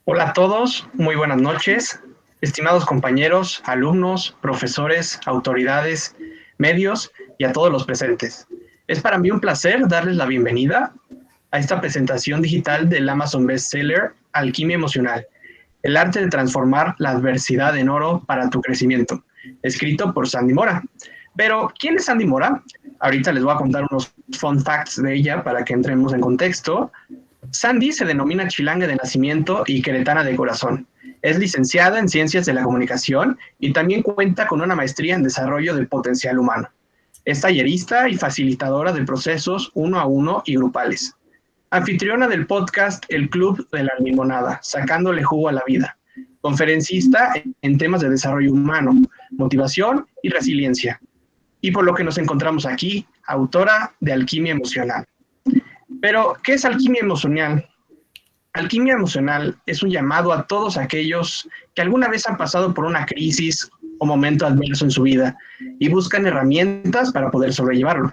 Hola a todos, muy buenas noches, estimados compañeros, alumnos, profesores, autoridades, medios y a todos los presentes. Es para mí un placer darles la bienvenida a esta presentación digital del Amazon Bestseller Alquimia Emocional, el arte de transformar la adversidad en oro para tu crecimiento, escrito por Sandy Mora. Pero, ¿quién es Sandy Mora? Ahorita les voy a contar unos fun facts de ella para que entremos en contexto. Sandy se denomina chilanga de nacimiento y queretana de corazón. Es licenciada en Ciencias de la Comunicación y también cuenta con una maestría en Desarrollo del Potencial Humano. Es tallerista y facilitadora de procesos uno a uno y grupales. Anfitriona del podcast El Club de la Limonada, sacándole jugo a la vida. Conferencista en temas de desarrollo humano, motivación y resiliencia. Y por lo que nos encontramos aquí, autora de Alquimia Emocional. Pero, ¿qué es alquimia emocional? Alquimia emocional es un llamado a todos aquellos que alguna vez han pasado por una crisis o momento adverso en su vida y buscan herramientas para poder sobrellevarlo.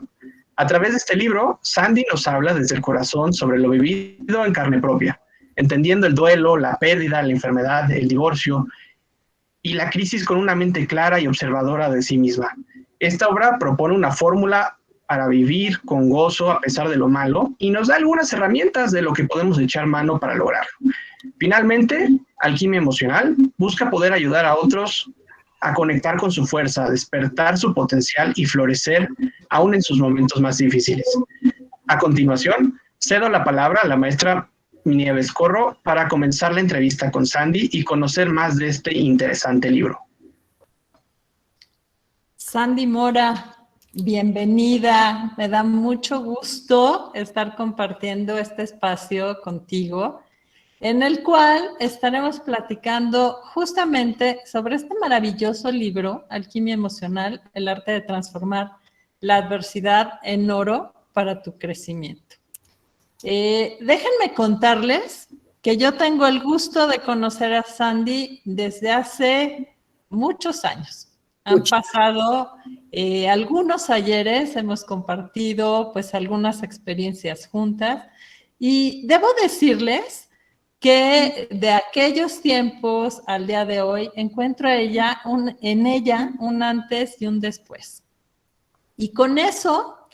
A través de este libro, Sandy nos habla desde el corazón sobre lo vivido en carne propia, entendiendo el duelo, la pérdida, la enfermedad, el divorcio y la crisis con una mente clara y observadora de sí misma. Esta obra propone una fórmula para vivir con gozo a pesar de lo malo y nos da algunas herramientas de lo que podemos echar mano para lograrlo. Finalmente, Alquimia Emocional busca poder ayudar a otros a conectar con su fuerza, despertar su potencial y florecer aún en sus momentos más difíciles. A continuación, cedo la palabra a la maestra Nieves Corro para comenzar la entrevista con Sandy y conocer más de este interesante libro. Sandy Mora, bienvenida. Me da mucho gusto estar compartiendo este espacio contigo, en el cual estaremos platicando justamente sobre este maravilloso libro, Alquimia Emocional, el arte de transformar la adversidad en oro para tu crecimiento. Déjenme contarles que yo tengo el gusto de conocer a Sandy desde hace muchos años. Han pasado algunos ayeres, hemos compartido pues algunas experiencias juntas y debo decirles que de aquellos tiempos al día de hoy encuentro en ella un antes y un después. Y con eso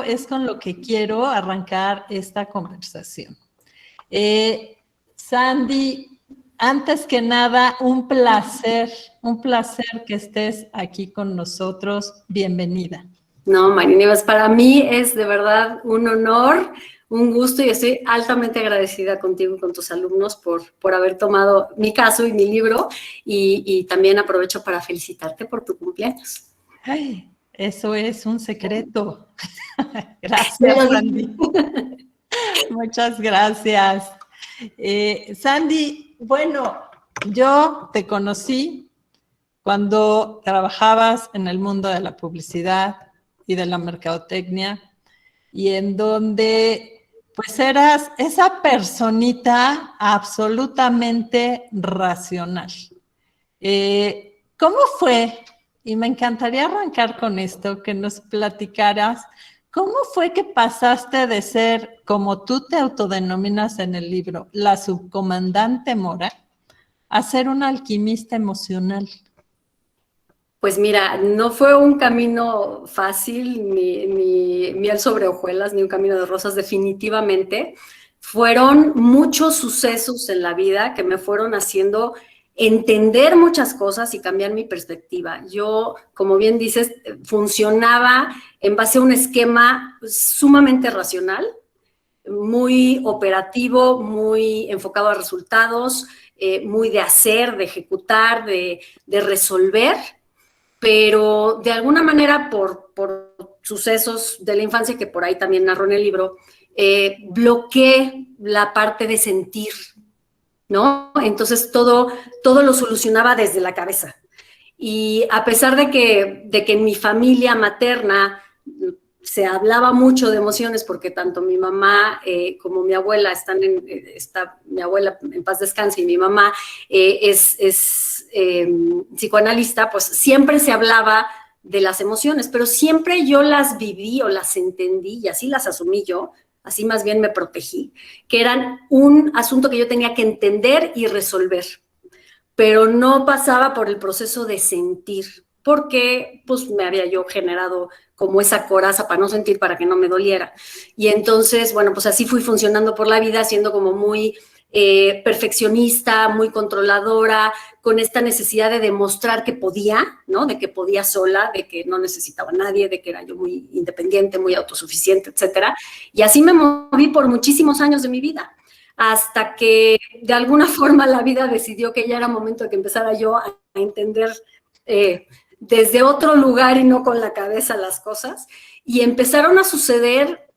es con lo que quiero arrancar esta conversación. Sandy, antes que nada, un placer que estés aquí con nosotros. Bienvenida. No, María Nieves, para mí es de verdad un honor, un gusto y estoy altamente agradecida contigo y con tus alumnos por haber tomado mi caso y mi libro y también aprovecho para felicitarte por tu cumpleaños. Ay, eso es un secreto. Gracias, Sandy. Muchas gracias. Sandy, bueno, yo te conocí cuando trabajabas en el mundo de la publicidad y de la mercadotecnia y en donde pues eras esa personita absolutamente racional. ¿Cómo fue? Y me encantaría arrancar con esto, que nos platicaras cómo fue que pasaste de ser, como tú te autodenominas en el libro, la subcomandante Mora, a ser una alquimista emocional. Pues mira, no fue un camino fácil, ni miel sobre hojuelas, ni un camino de rosas, definitivamente. Fueron muchos sucesos en la vida que me fueron haciendo entender muchas cosas y cambiar mi perspectiva. Yo, como bien dices, funcionaba en base a un esquema sumamente racional, muy operativo, muy enfocado a resultados, muy de hacer, de ejecutar, de resolver, pero de alguna manera por sucesos de la infancia, que por ahí también narro en el libro, bloqueé la parte de sentir, ¿no? Entonces todo lo solucionaba desde la cabeza. Y a pesar de que en mi familia materna se hablaba mucho de emociones, porque tanto mi mamá como mi abuela mi abuela en paz descanse y mi mamá es psicoanalista, pues siempre se hablaba de las emociones, pero siempre yo las viví o las entendí y así las asumí yo así más bien me protegí, que eran un asunto que yo tenía que entender y resolver, pero no pasaba por el proceso de sentir, porque pues me había yo generado como esa coraza para no sentir, para que no me doliera. Y entonces, bueno, pues así fui funcionando por la vida, siendo como muy perfeccionista, muy controladora, con esta necesidad de demostrar que podía, ¿no? De que podía sola, de que no necesitaba a nadie, de que era yo muy independiente, muy autosuficiente, etcétera. Y así me moví por muchísimos años de mi vida, hasta que de alguna forma la vida decidió que ya era momento de que empezara yo a entender desde otro lugar y no con la cabeza las cosas, y empezaron a suceder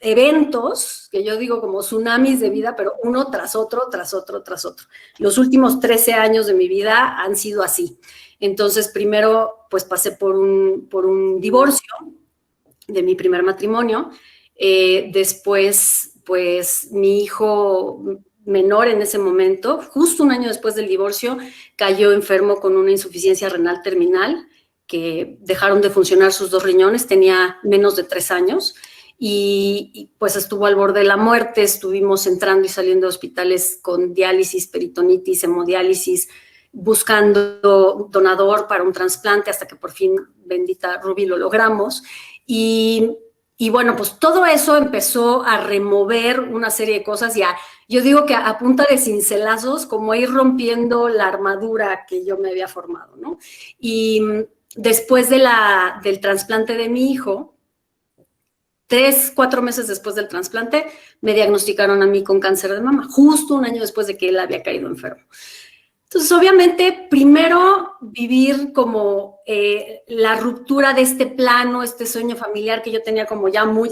eventos, que yo digo como tsunamis de vida, pero uno tras otro, tras otro, tras otro. Los últimos 13 años de mi vida han sido así. Entonces, primero, pues pasé por un divorcio de mi primer matrimonio. Después, pues mi hijo menor en ese momento, justo un año después del divorcio, cayó enfermo con una insuficiencia renal terminal, que dejaron de funcionar sus 2 riñones, tenía menos de 3 años, y pues estuvo al borde de la muerte. Estuvimos entrando y saliendo de hospitales con diálisis, peritonitis, hemodiálisis, buscando donador para un trasplante, hasta que por fin, bendita Ruby, lo logramos. Y bueno, pues todo eso empezó a remover una serie de cosas, y yo digo que a punta de cincelazos, como ir rompiendo la armadura que yo me había formado, ¿no? Y después del trasplante de mi hijo, 3, 4 meses después del trasplante, me diagnosticaron a mí con cáncer de mama, justo un año después de que él había caído enfermo. Entonces, obviamente, primero vivir como la ruptura de este plano, este sueño familiar que yo tenía como ya muy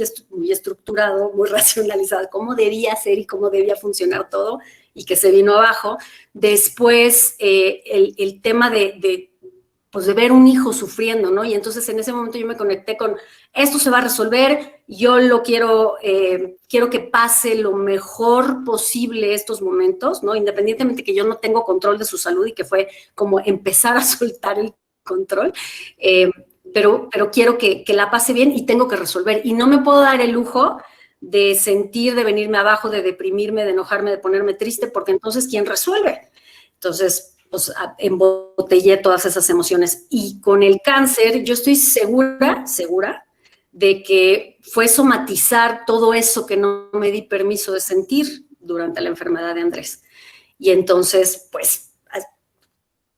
estructurado, muy racionalizado, cómo debía ser y cómo debía funcionar todo, y que se vino abajo. Después, el tema de ver un hijo sufriendo, ¿no? Y entonces en ese momento yo me conecté con, esto se va a resolver, yo lo quiero que pase lo mejor posible estos momentos, ¿no? Independientemente que yo no tengo control de su salud, y que fue como empezar a soltar el control, pero quiero que la pase bien y tengo que resolver. Y no me puedo dar el lujo de sentir, de venirme abajo, de deprimirme, de enojarme, de ponerme triste, porque entonces, ¿quién resuelve? Entonces, pues embotellé todas esas emociones. Y con el cáncer, yo estoy segura de que fue somatizar todo eso que no me di permiso de sentir durante la enfermedad de Andrés. Y entonces, pues,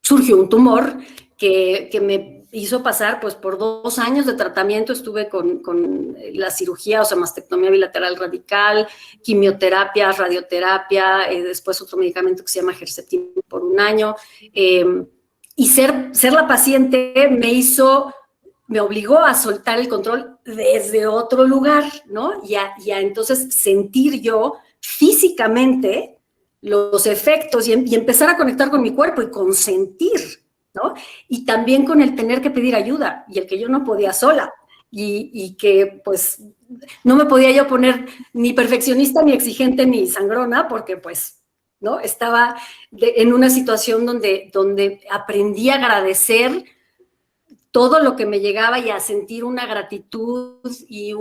surgió un tumor que me hizo pasar, pues, por 2 años de tratamiento. Estuve con la cirugía, o sea, mastectomía bilateral radical, quimioterapia, radioterapia, después otro medicamento que se llama Herceptin por 1 año. Y ser la paciente me obligó a soltar el control desde otro lugar, ¿no? Y a entonces sentir yo físicamente los efectos y empezar a conectar con mi cuerpo y consentir, ¿no? Y también con el tener que pedir ayuda, y el que yo no podía sola, y que pues no me podía yo poner ni perfeccionista, ni exigente, ni sangrona, porque pues, ¿no? Estaba en una situación donde aprendí a agradecer todo lo que me llegaba, y a sentir una gratitud y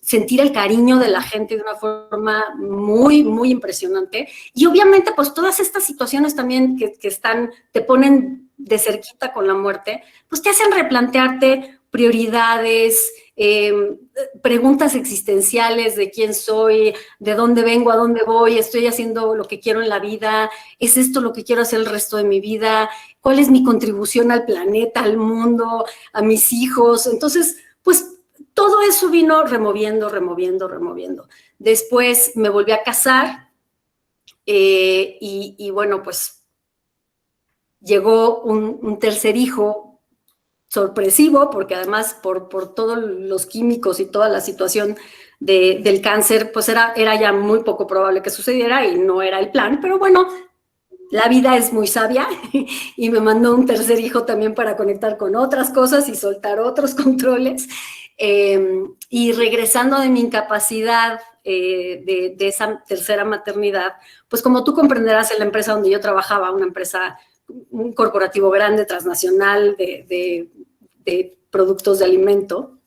sentir el cariño de la gente de una forma muy, muy impresionante. Y obviamente, pues todas estas situaciones también que te ponen de cerquita con la muerte, pues te hacen replantearte prioridades, preguntas existenciales de quién soy, de dónde vengo, a dónde voy, estoy haciendo lo que quiero en la vida, ¿es esto lo que quiero hacer el resto de mi vida? ¿Cuál es mi contribución al planeta, al mundo, a mis hijos? Entonces, pues todo eso vino removiendo. Después me volví a casar, y bueno, pues llegó un tercer hijo sorpresivo, porque además por todos los químicos y toda la situación del cáncer, pues era ya muy poco probable que sucediera, y no era el plan, pero bueno, la vida es muy sabia y me mandó un tercer hijo también para conectar con otras cosas y soltar otros controles. Y regresando de mi incapacidad de esa tercera maternidad, pues como tú comprenderás, en la empresa donde yo trabajaba, un corporativo grande, transnacional, de productos de alimento,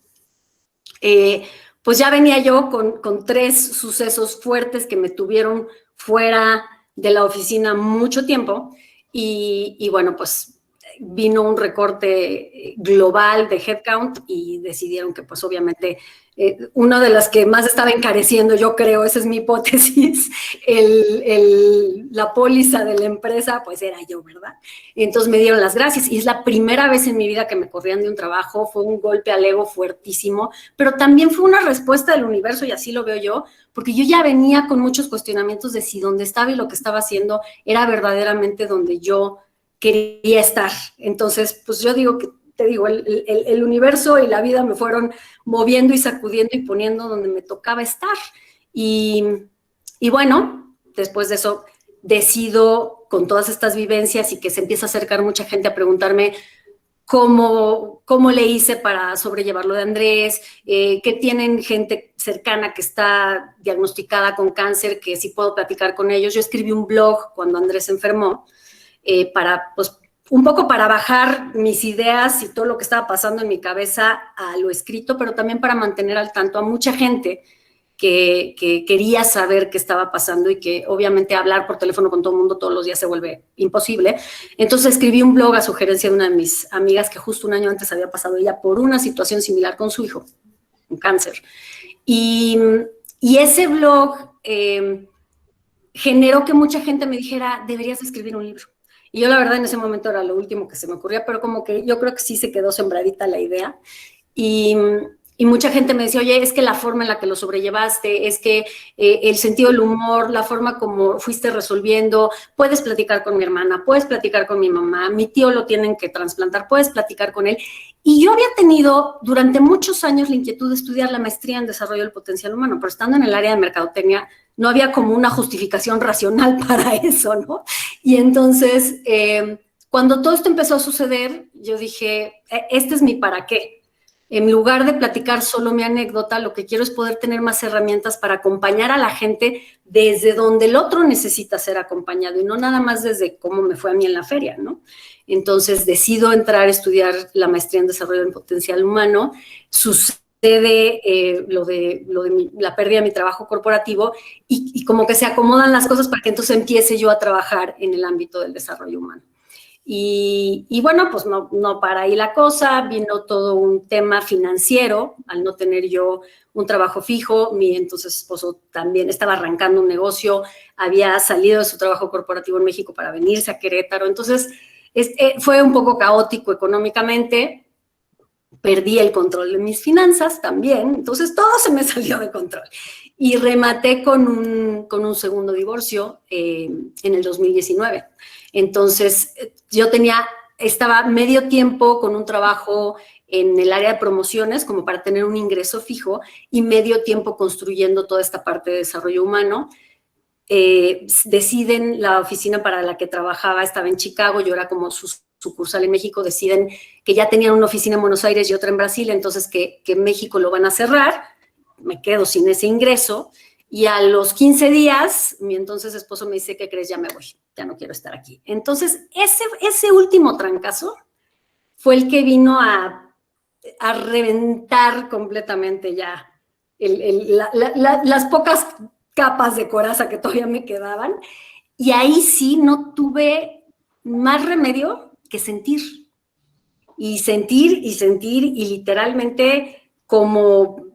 pues ya venía yo con 3 sucesos fuertes que me tuvieron fuera de la oficina mucho tiempo y bueno, pues vino un recorte global de headcount y decidieron que pues obviamente una de las que más estaba encareciendo, yo creo, esa es mi hipótesis, la póliza de la empresa, pues era yo, ¿verdad? Entonces me dieron las gracias y es la primera vez en mi vida que me corrían de un trabajo, fue un golpe al ego fuertísimo, pero también fue una respuesta del universo y así lo veo yo, porque yo ya venía con muchos cuestionamientos de si donde estaba y lo que estaba haciendo era verdaderamente donde yo quería estar. Entonces, pues yo digo que, te digo, el universo y la vida me fueron moviendo y sacudiendo y poniendo donde me tocaba estar. Y bueno, después de eso decido con todas estas vivencias y que se empieza a acercar mucha gente a preguntarme cómo le hice para sobrellevar lo de Andrés, que tienen gente cercana que está diagnosticada con cáncer, que sí puedo platicar con ellos. Yo escribí un blog cuando Andrés se enfermó, para, pues, un poco para bajar mis ideas y todo lo que estaba pasando en mi cabeza a lo escrito, pero también para mantener al tanto a mucha gente que quería saber qué estaba pasando y que obviamente hablar por teléfono con todo el mundo todos los días se vuelve imposible. Entonces escribí un blog a sugerencia de una de mis amigas que justo un año antes había pasado ella por una situación similar con su hijo, un cáncer. Y ese blog generó que mucha gente me dijera, deberías escribir un libro. Y yo la verdad en ese momento era lo último que se me ocurría, pero como que yo creo que sí se quedó sembradita la idea. Y mucha gente me decía, oye, es que la forma en la que lo sobrellevaste, es que el sentido del humor, la forma como fuiste resolviendo, puedes platicar con mi hermana, puedes platicar con mi mamá, mi tío lo tienen que trasplantar, puedes platicar con él. Y yo había tenido durante muchos años la inquietud de estudiar la maestría en desarrollo del potencial humano, pero estando en el área de mercadotecnia no había como una justificación racional para eso, ¿no? Y entonces, cuando todo esto empezó a suceder, yo dije, este es mi para qué. En lugar de platicar solo mi anécdota, lo que quiero es poder tener más herramientas para acompañar a la gente desde donde el otro necesita ser acompañado y no nada más desde cómo me fue a mí en la feria, ¿no? Entonces, decido entrar a estudiar la maestría en desarrollo del potencial humano. Sucede lo de la pérdida de mi trabajo corporativo y como que se acomodan las cosas para que entonces empiece yo a trabajar en el ámbito del desarrollo humano. Y bueno, pues no para ahí la cosa, vino todo un tema financiero, al no tener yo un trabajo fijo, mi entonces esposo también estaba arrancando un negocio, había salido de su trabajo corporativo en México para venirse a Querétaro, entonces fue un poco caótico económicamente. Perdí el control de mis finanzas también, entonces todo se me salió de control. Y rematé con un segundo divorcio en el 2019. Entonces, yo estaba medio tiempo con un trabajo en el área de promociones como para tener un ingreso fijo y medio tiempo construyendo toda esta parte de desarrollo humano. Deciden, la oficina para la que trabajaba estaba en Chicago, yo era como sucursal en México, deciden que ya tenían una oficina en Buenos Aires y otra en Brasil, entonces que México lo van a cerrar, me quedo sin ese ingreso, y a los 15 días, mi entonces esposo me dice, ¿qué crees? Ya me voy, ya no quiero estar aquí. Entonces, ese último trancazo fue el que vino a reventar completamente ya las pocas capas de coraza que todavía me quedaban, y ahí sí no tuve más remedio que sentir, y literalmente como,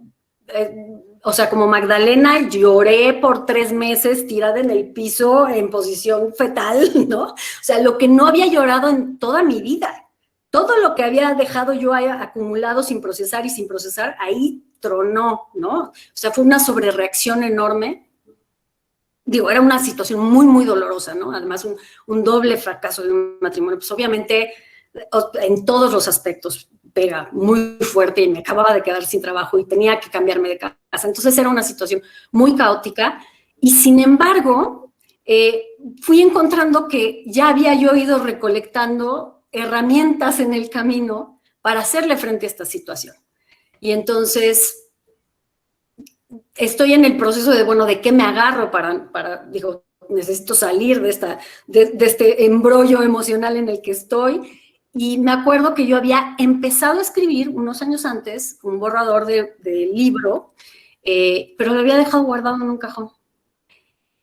o sea, como Magdalena lloré por 3 meses tirada en el piso en posición fetal, ¿no? O sea, lo que no había llorado en toda mi vida, todo lo que había dejado yo acumulado sin procesar y sin procesar, ahí tronó, ¿no? O sea, fue una sobrereacción enorme. Digo, era una situación muy, muy dolorosa, ¿no? Además, un doble fracaso de un matrimonio, pues obviamente en todos los aspectos pega muy fuerte y me acababa de quedar sin trabajo y tenía que cambiarme de casa. Entonces era una situación muy caótica y sin embargo fui encontrando que ya había yo ido recolectando herramientas en el camino para hacerle frente a esta situación. Y entonces estoy en el proceso de, bueno, ¿de qué me agarro digo, necesito salir de este embrollo emocional en el que estoy? Y me acuerdo que yo había empezado a escribir unos años antes un borrador de libro, pero lo había dejado guardado en un cajón.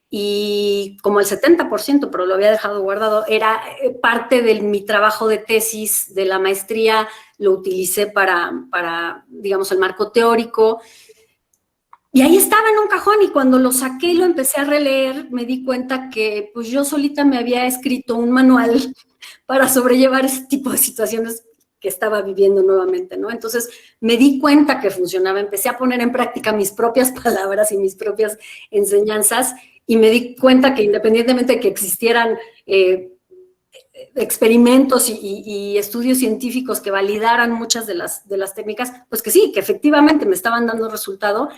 Y como el 70%, pero lo había dejado guardado, era parte de mi trabajo de tesis de la maestría, lo utilicé para, digamos, el marco teórico. Y ahí estaba en un cajón, y cuando lo saqué y lo empecé a releer, me di cuenta que pues yo solita me había escrito un manual para sobrellevar ese tipo de situaciones que estaba viviendo nuevamente, ¿no? Entonces me di cuenta que funcionaba, empecé a poner en práctica mis propias palabras y mis propias enseñanzas, y me di cuenta que independientemente de que existieran experimentos y estudios científicos que validaran muchas de las técnicas, pues que sí, que efectivamente me estaban dando resultado,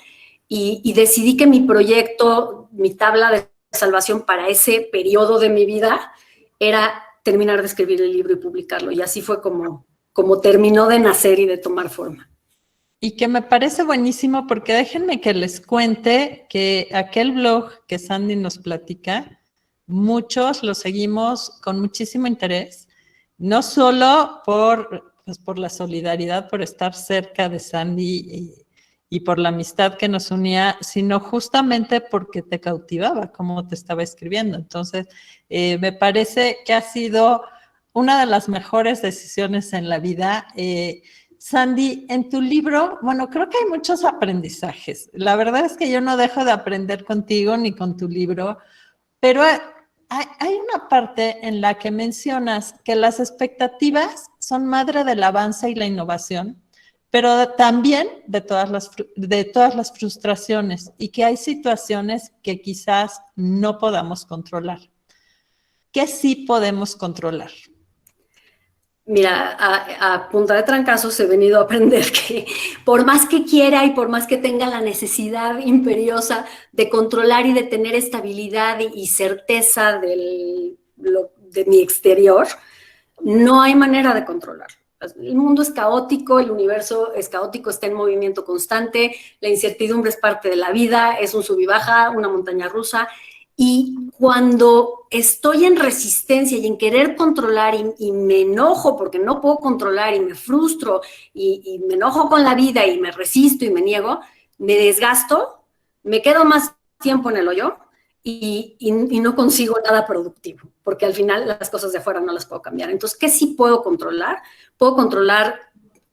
y decidí que mi proyecto, mi tabla de salvación para ese periodo de mi vida era terminar de escribir el libro y publicarlo, y así fue como terminó de nacer y de tomar forma. Y que me parece buenísimo, porque déjenme que les cuente que aquel blog que Sandy nos platica, muchos lo seguimos con muchísimo interés, no solo por la solidaridad, por estar cerca de Sandy y por la amistad que nos unía, sino justamente porque te cautivaba cómo te estaba escribiendo. Entonces, me parece que ha sido una de las mejores decisiones en la vida. Sandy, en tu libro, bueno, creo que hay muchos aprendizajes. La verdad es que yo no dejo de aprender contigo ni con tu libro, pero hay una parte en la que mencionas que las expectativas son madre del avance y la innovación, pero también de todas las frustraciones, y que hay situaciones que quizás no podamos controlar. ¿Qué sí podemos controlar? Mira, a punta de trancazos he venido a aprender que por más que quiera y por más que tenga la necesidad imperiosa de controlar y de tener estabilidad y certeza de mi exterior, no hay manera de controlar. El mundo es caótico, el universo es caótico, está en movimiento constante, la incertidumbre es parte de la vida, es un sub y baja, una montaña rusa. Y cuando estoy en resistencia y en querer controlar y me enojo porque no puedo controlar y me frustro y me enojo con la vida y me resisto y me niego, me desgasto, me quedo más tiempo en el hoyo y no consigo nada productivo, porque al final las cosas de afuera no las puedo cambiar. Entonces, ¿qué sí puedo controlar? Puedo controlar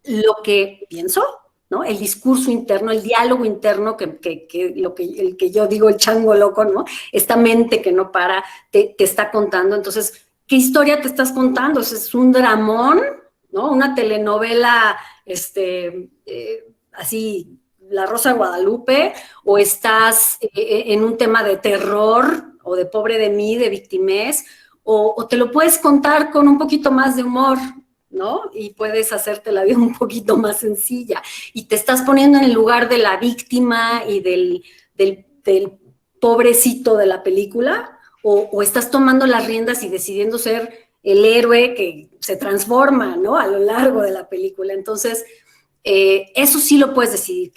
lo que pienso, ¿no? El discurso interno, el diálogo interno, el que yo digo el chango loco, ¿no? Esta mente que no para, te está contando. Entonces, ¿qué historia te estás contando? ¿Es un dramón, ¿no? Una telenovela, así, La Rosa de Guadalupe, o estás en un tema de terror, o de pobre de mí, de victimez, o te lo puedes contar con un poquito más de humor, ¿no? Y puedes hacerte la vida un poquito más sencilla. Y te estás poniendo en el lugar de la víctima y del pobrecito de la película, o estás tomando las riendas y decidiendo ser el héroe que se transforma, ¿no? A lo largo de la película. Entonces, eso sí lo puedes decidir.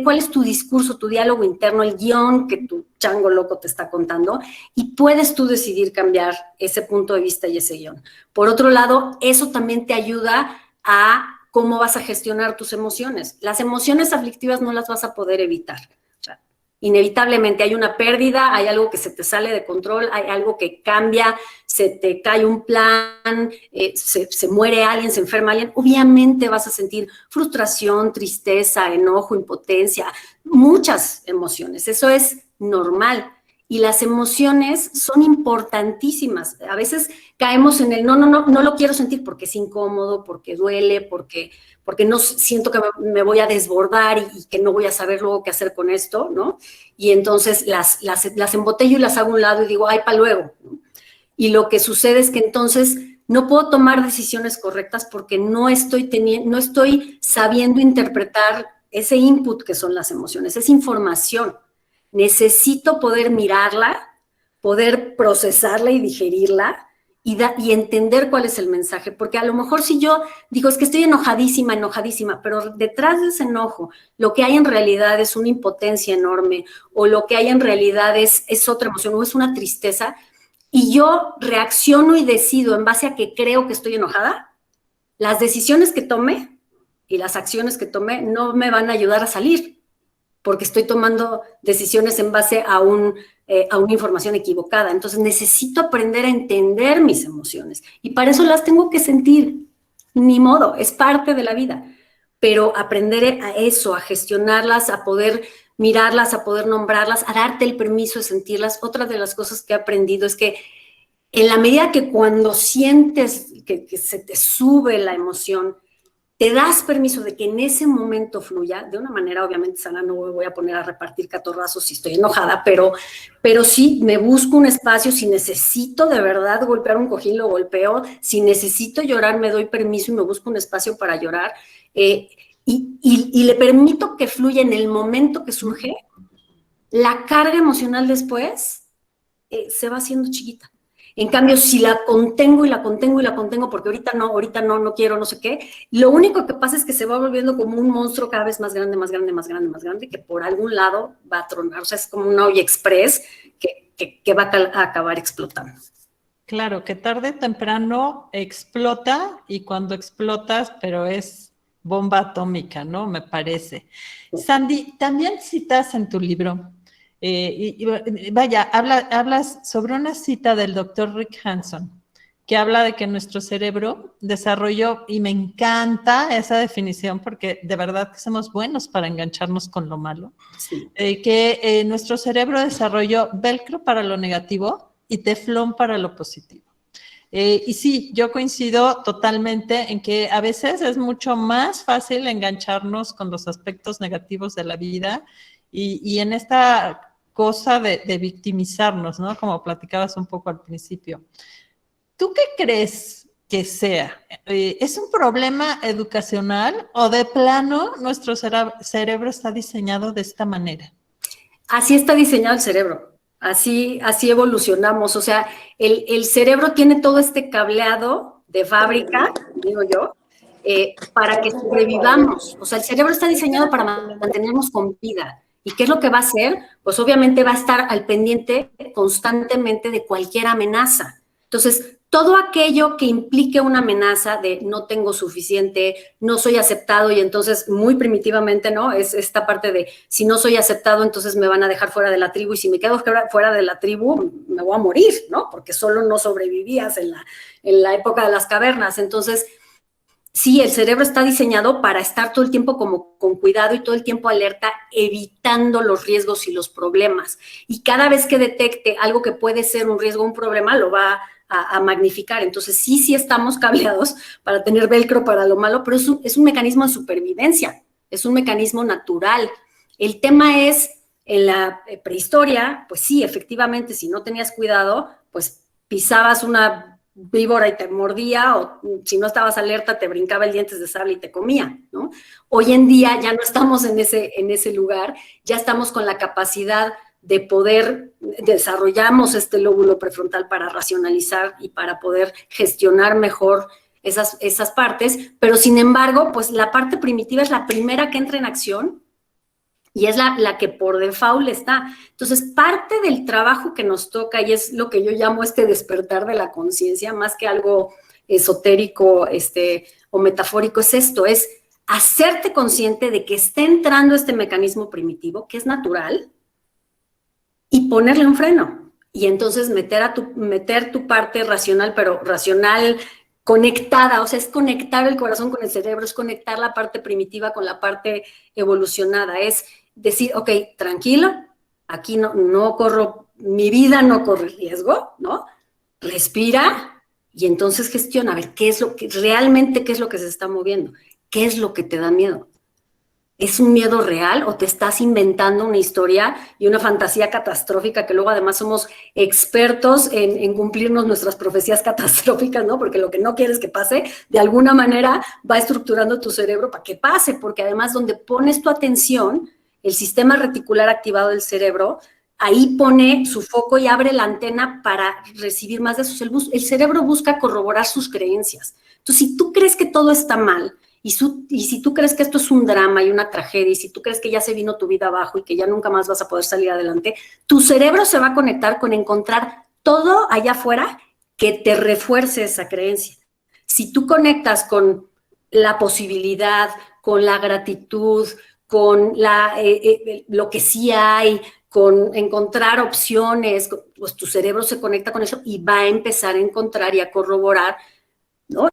¿Cuál es tu discurso, tu diálogo interno, el guión que tu chango loco te está contando? Y puedes tú decidir cambiar ese punto de vista y ese guión. Por otro lado, eso también te ayuda a cómo vas a gestionar tus emociones. Las emociones aflictivas no las vas a poder evitar. Inevitablemente hay una pérdida, hay algo que se te sale de control, hay algo que cambia, se te cae un plan, se muere alguien, se enferma alguien. Obviamente vas a sentir frustración, tristeza, enojo, impotencia, muchas emociones. Eso es normal. Y las emociones son importantísimas. A veces caemos en el no lo quiero sentir porque es incómodo, porque duele, porque no siento que me voy a desbordar y que no voy a saber luego qué hacer con esto, ¿no? Y entonces las embotello y las hago a un lado y digo, ay, para luego, ¿no? Y lo que sucede es que entonces no puedo tomar decisiones correctas porque no estoy sabiendo interpretar ese input que son las emociones, esa información. Necesito poder mirarla, poder procesarla y digerirla y entender cuál es el mensaje, porque a lo mejor si yo digo, es que estoy enojadísima, pero detrás de ese enojo lo que hay en realidad es una impotencia enorme, o lo que hay en realidad es otra emoción, o es una tristeza, y yo reacciono y decido en base a que creo que estoy enojada, las decisiones que tome y las acciones que tome no me van a ayudar a salir, porque estoy tomando decisiones en base a una información equivocada. Entonces necesito aprender a entender mis emociones y para eso las tengo que sentir. Ni modo, es parte de la vida. Pero aprender a eso, a gestionarlas, a poder mirarlas, a poder nombrarlas, a darte el permiso de sentirlas. Otra de las cosas que he aprendido es que en la medida que cuando sientes que se te sube la emoción, te das permiso de que en ese momento fluya, de una manera obviamente sana, no me voy a poner a repartir catorrazos si estoy enojada, pero sí me busco un espacio, si necesito de verdad golpear un cojín, lo golpeo, si necesito llorar, me doy permiso y me busco un espacio para llorar, y le permito que fluya en el momento que surge, la carga emocional después se va haciendo chiquita. En cambio, si la contengo y la contengo y la contengo, porque ahorita no quiero, no sé qué, lo único que pasa es que se va volviendo como un monstruo cada vez más grande, más grande, más grande, más grande, que por algún lado va a tronar. O sea, es como una olla express que va a acabar explotando. Claro, que tarde o temprano explota y cuando explotas, pero es bomba atómica, ¿no? Me parece. Sandy, también citas en tu libro, vaya, hablas sobre una cita del doctor Rick Hanson, que habla de que nuestro cerebro desarrolló, y me encanta esa definición porque de verdad que somos buenos para engancharnos con lo malo, sí. Que nuestro cerebro desarrolló velcro para lo negativo y teflón para lo positivo. Y sí, yo coincido totalmente en que a veces es mucho más fácil engancharnos con los aspectos negativos de la vida y en esta cosa de victimizarnos, ¿no? Como platicabas un poco al principio. ¿Tú qué crees que sea? ¿Es un problema educacional o de plano nuestro cerebro está diseñado de esta manera? Así está diseñado el cerebro. Así evolucionamos. O sea, el cerebro tiene todo este cableado de fábrica, digo yo, para que sobrevivamos. O sea, el cerebro está diseñado para mantenernos con vida. ¿Y qué es lo que va a hacer? Pues obviamente va a estar al pendiente constantemente de cualquier amenaza. Entonces, todo aquello que implique una amenaza de no tengo suficiente, no soy aceptado y entonces muy primitivamente, ¿no? Es esta parte de si no soy aceptado, entonces me van a dejar fuera de la tribu y si me quedo fuera de la tribu, me voy a morir, ¿no? Porque solo no sobrevivías en la época de las cavernas. Entonces, sí, el cerebro está diseñado para estar todo el tiempo como con cuidado y todo el tiempo alerta, evitando los riesgos y los problemas. Y cada vez que detecte algo que puede ser un riesgo o un problema, lo va a magnificar. Entonces, sí estamos cableados para tener velcro para lo malo, pero es un mecanismo de supervivencia, es un mecanismo natural. El tema es, en la prehistoria, pues sí, efectivamente, si no tenías cuidado, pues pisabas una víbora y te mordía, o si no estabas alerta te brincaba el dientes de sable y te comía, ¿no? Hoy en día ya no estamos en ese lugar, ya estamos con la capacidad de poder, desarrollamos este lóbulo prefrontal para racionalizar y para poder gestionar mejor esas partes, pero sin embargo, pues la parte primitiva es la primera que entra en acción y es la que por default está. Entonces, parte del trabajo que nos toca, y es lo que yo llamo despertar de la conciencia, más que algo esotérico o metafórico, es esto, es hacerte consciente de que está entrando este mecanismo primitivo, que es natural, y ponerle un freno. Y entonces meter tu parte racional, pero racional conectada, o sea, es conectar el corazón con el cerebro, es conectar la parte primitiva con la parte evolucionada, es decir, ok, tranquilo, aquí no corro, mi vida no corre riesgo, ¿no? Respira y entonces gestiona, a ver, qué es lo que se está moviendo, qué es lo que te da miedo. ¿Es un miedo real o te estás inventando una historia y una fantasía catastrófica que luego además somos expertos en cumplirnos nuestras profecías catastróficas, ¿no? Porque lo que no quieres que pase, de alguna manera va estructurando tu cerebro para que pase, porque además donde pones tu atención, el sistema reticular activado del cerebro, ahí pone su foco y abre la antena para recibir más de esos. El cerebro busca corroborar sus creencias. Entonces, si tú crees que todo está mal, y si tú crees que esto es un drama y una tragedia, y si tú crees que ya se vino tu vida abajo y que ya nunca más vas a poder salir adelante, tu cerebro se va a conectar con encontrar todo allá afuera que te refuerce esa creencia. Si tú conectas con la posibilidad, con la gratitud, con lo que sí hay, con encontrar opciones, pues tu cerebro se conecta con eso y va a empezar a encontrar y a corroborar, ¿no?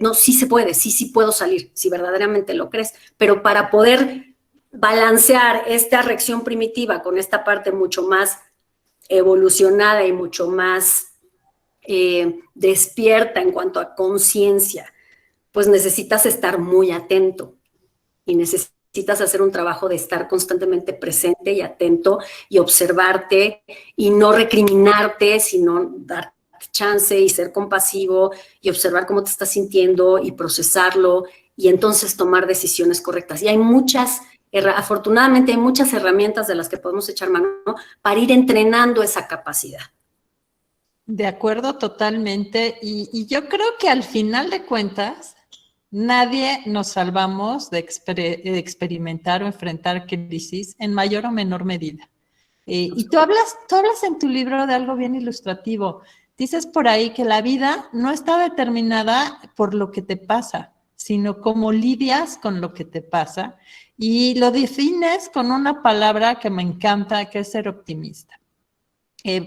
No, sí se puede, sí puedo salir, si verdaderamente lo crees, pero para poder balancear esta reacción primitiva con esta parte mucho más evolucionada y mucho más despierta en cuanto a conciencia, pues necesitas estar muy atento y necesitas hacer un trabajo de estar constantemente presente y atento y observarte y no recriminarte, sino dar chance y ser compasivo y observar cómo te estás sintiendo y procesarlo y entonces tomar decisiones correctas. Y hay afortunadamente hay muchas herramientas de las que podemos echar mano, ¿no?, para ir entrenando esa capacidad. De acuerdo totalmente. Y yo creo que al final de cuentas, nadie nos salvamos de experimentar o enfrentar crisis en mayor o menor medida. Y tú hablas en tu libro de algo bien ilustrativo. Dices por ahí que la vida no está determinada por lo que te pasa, sino cómo lidias con lo que te pasa. Y lo defines con una palabra que me encanta, que es ser optimista.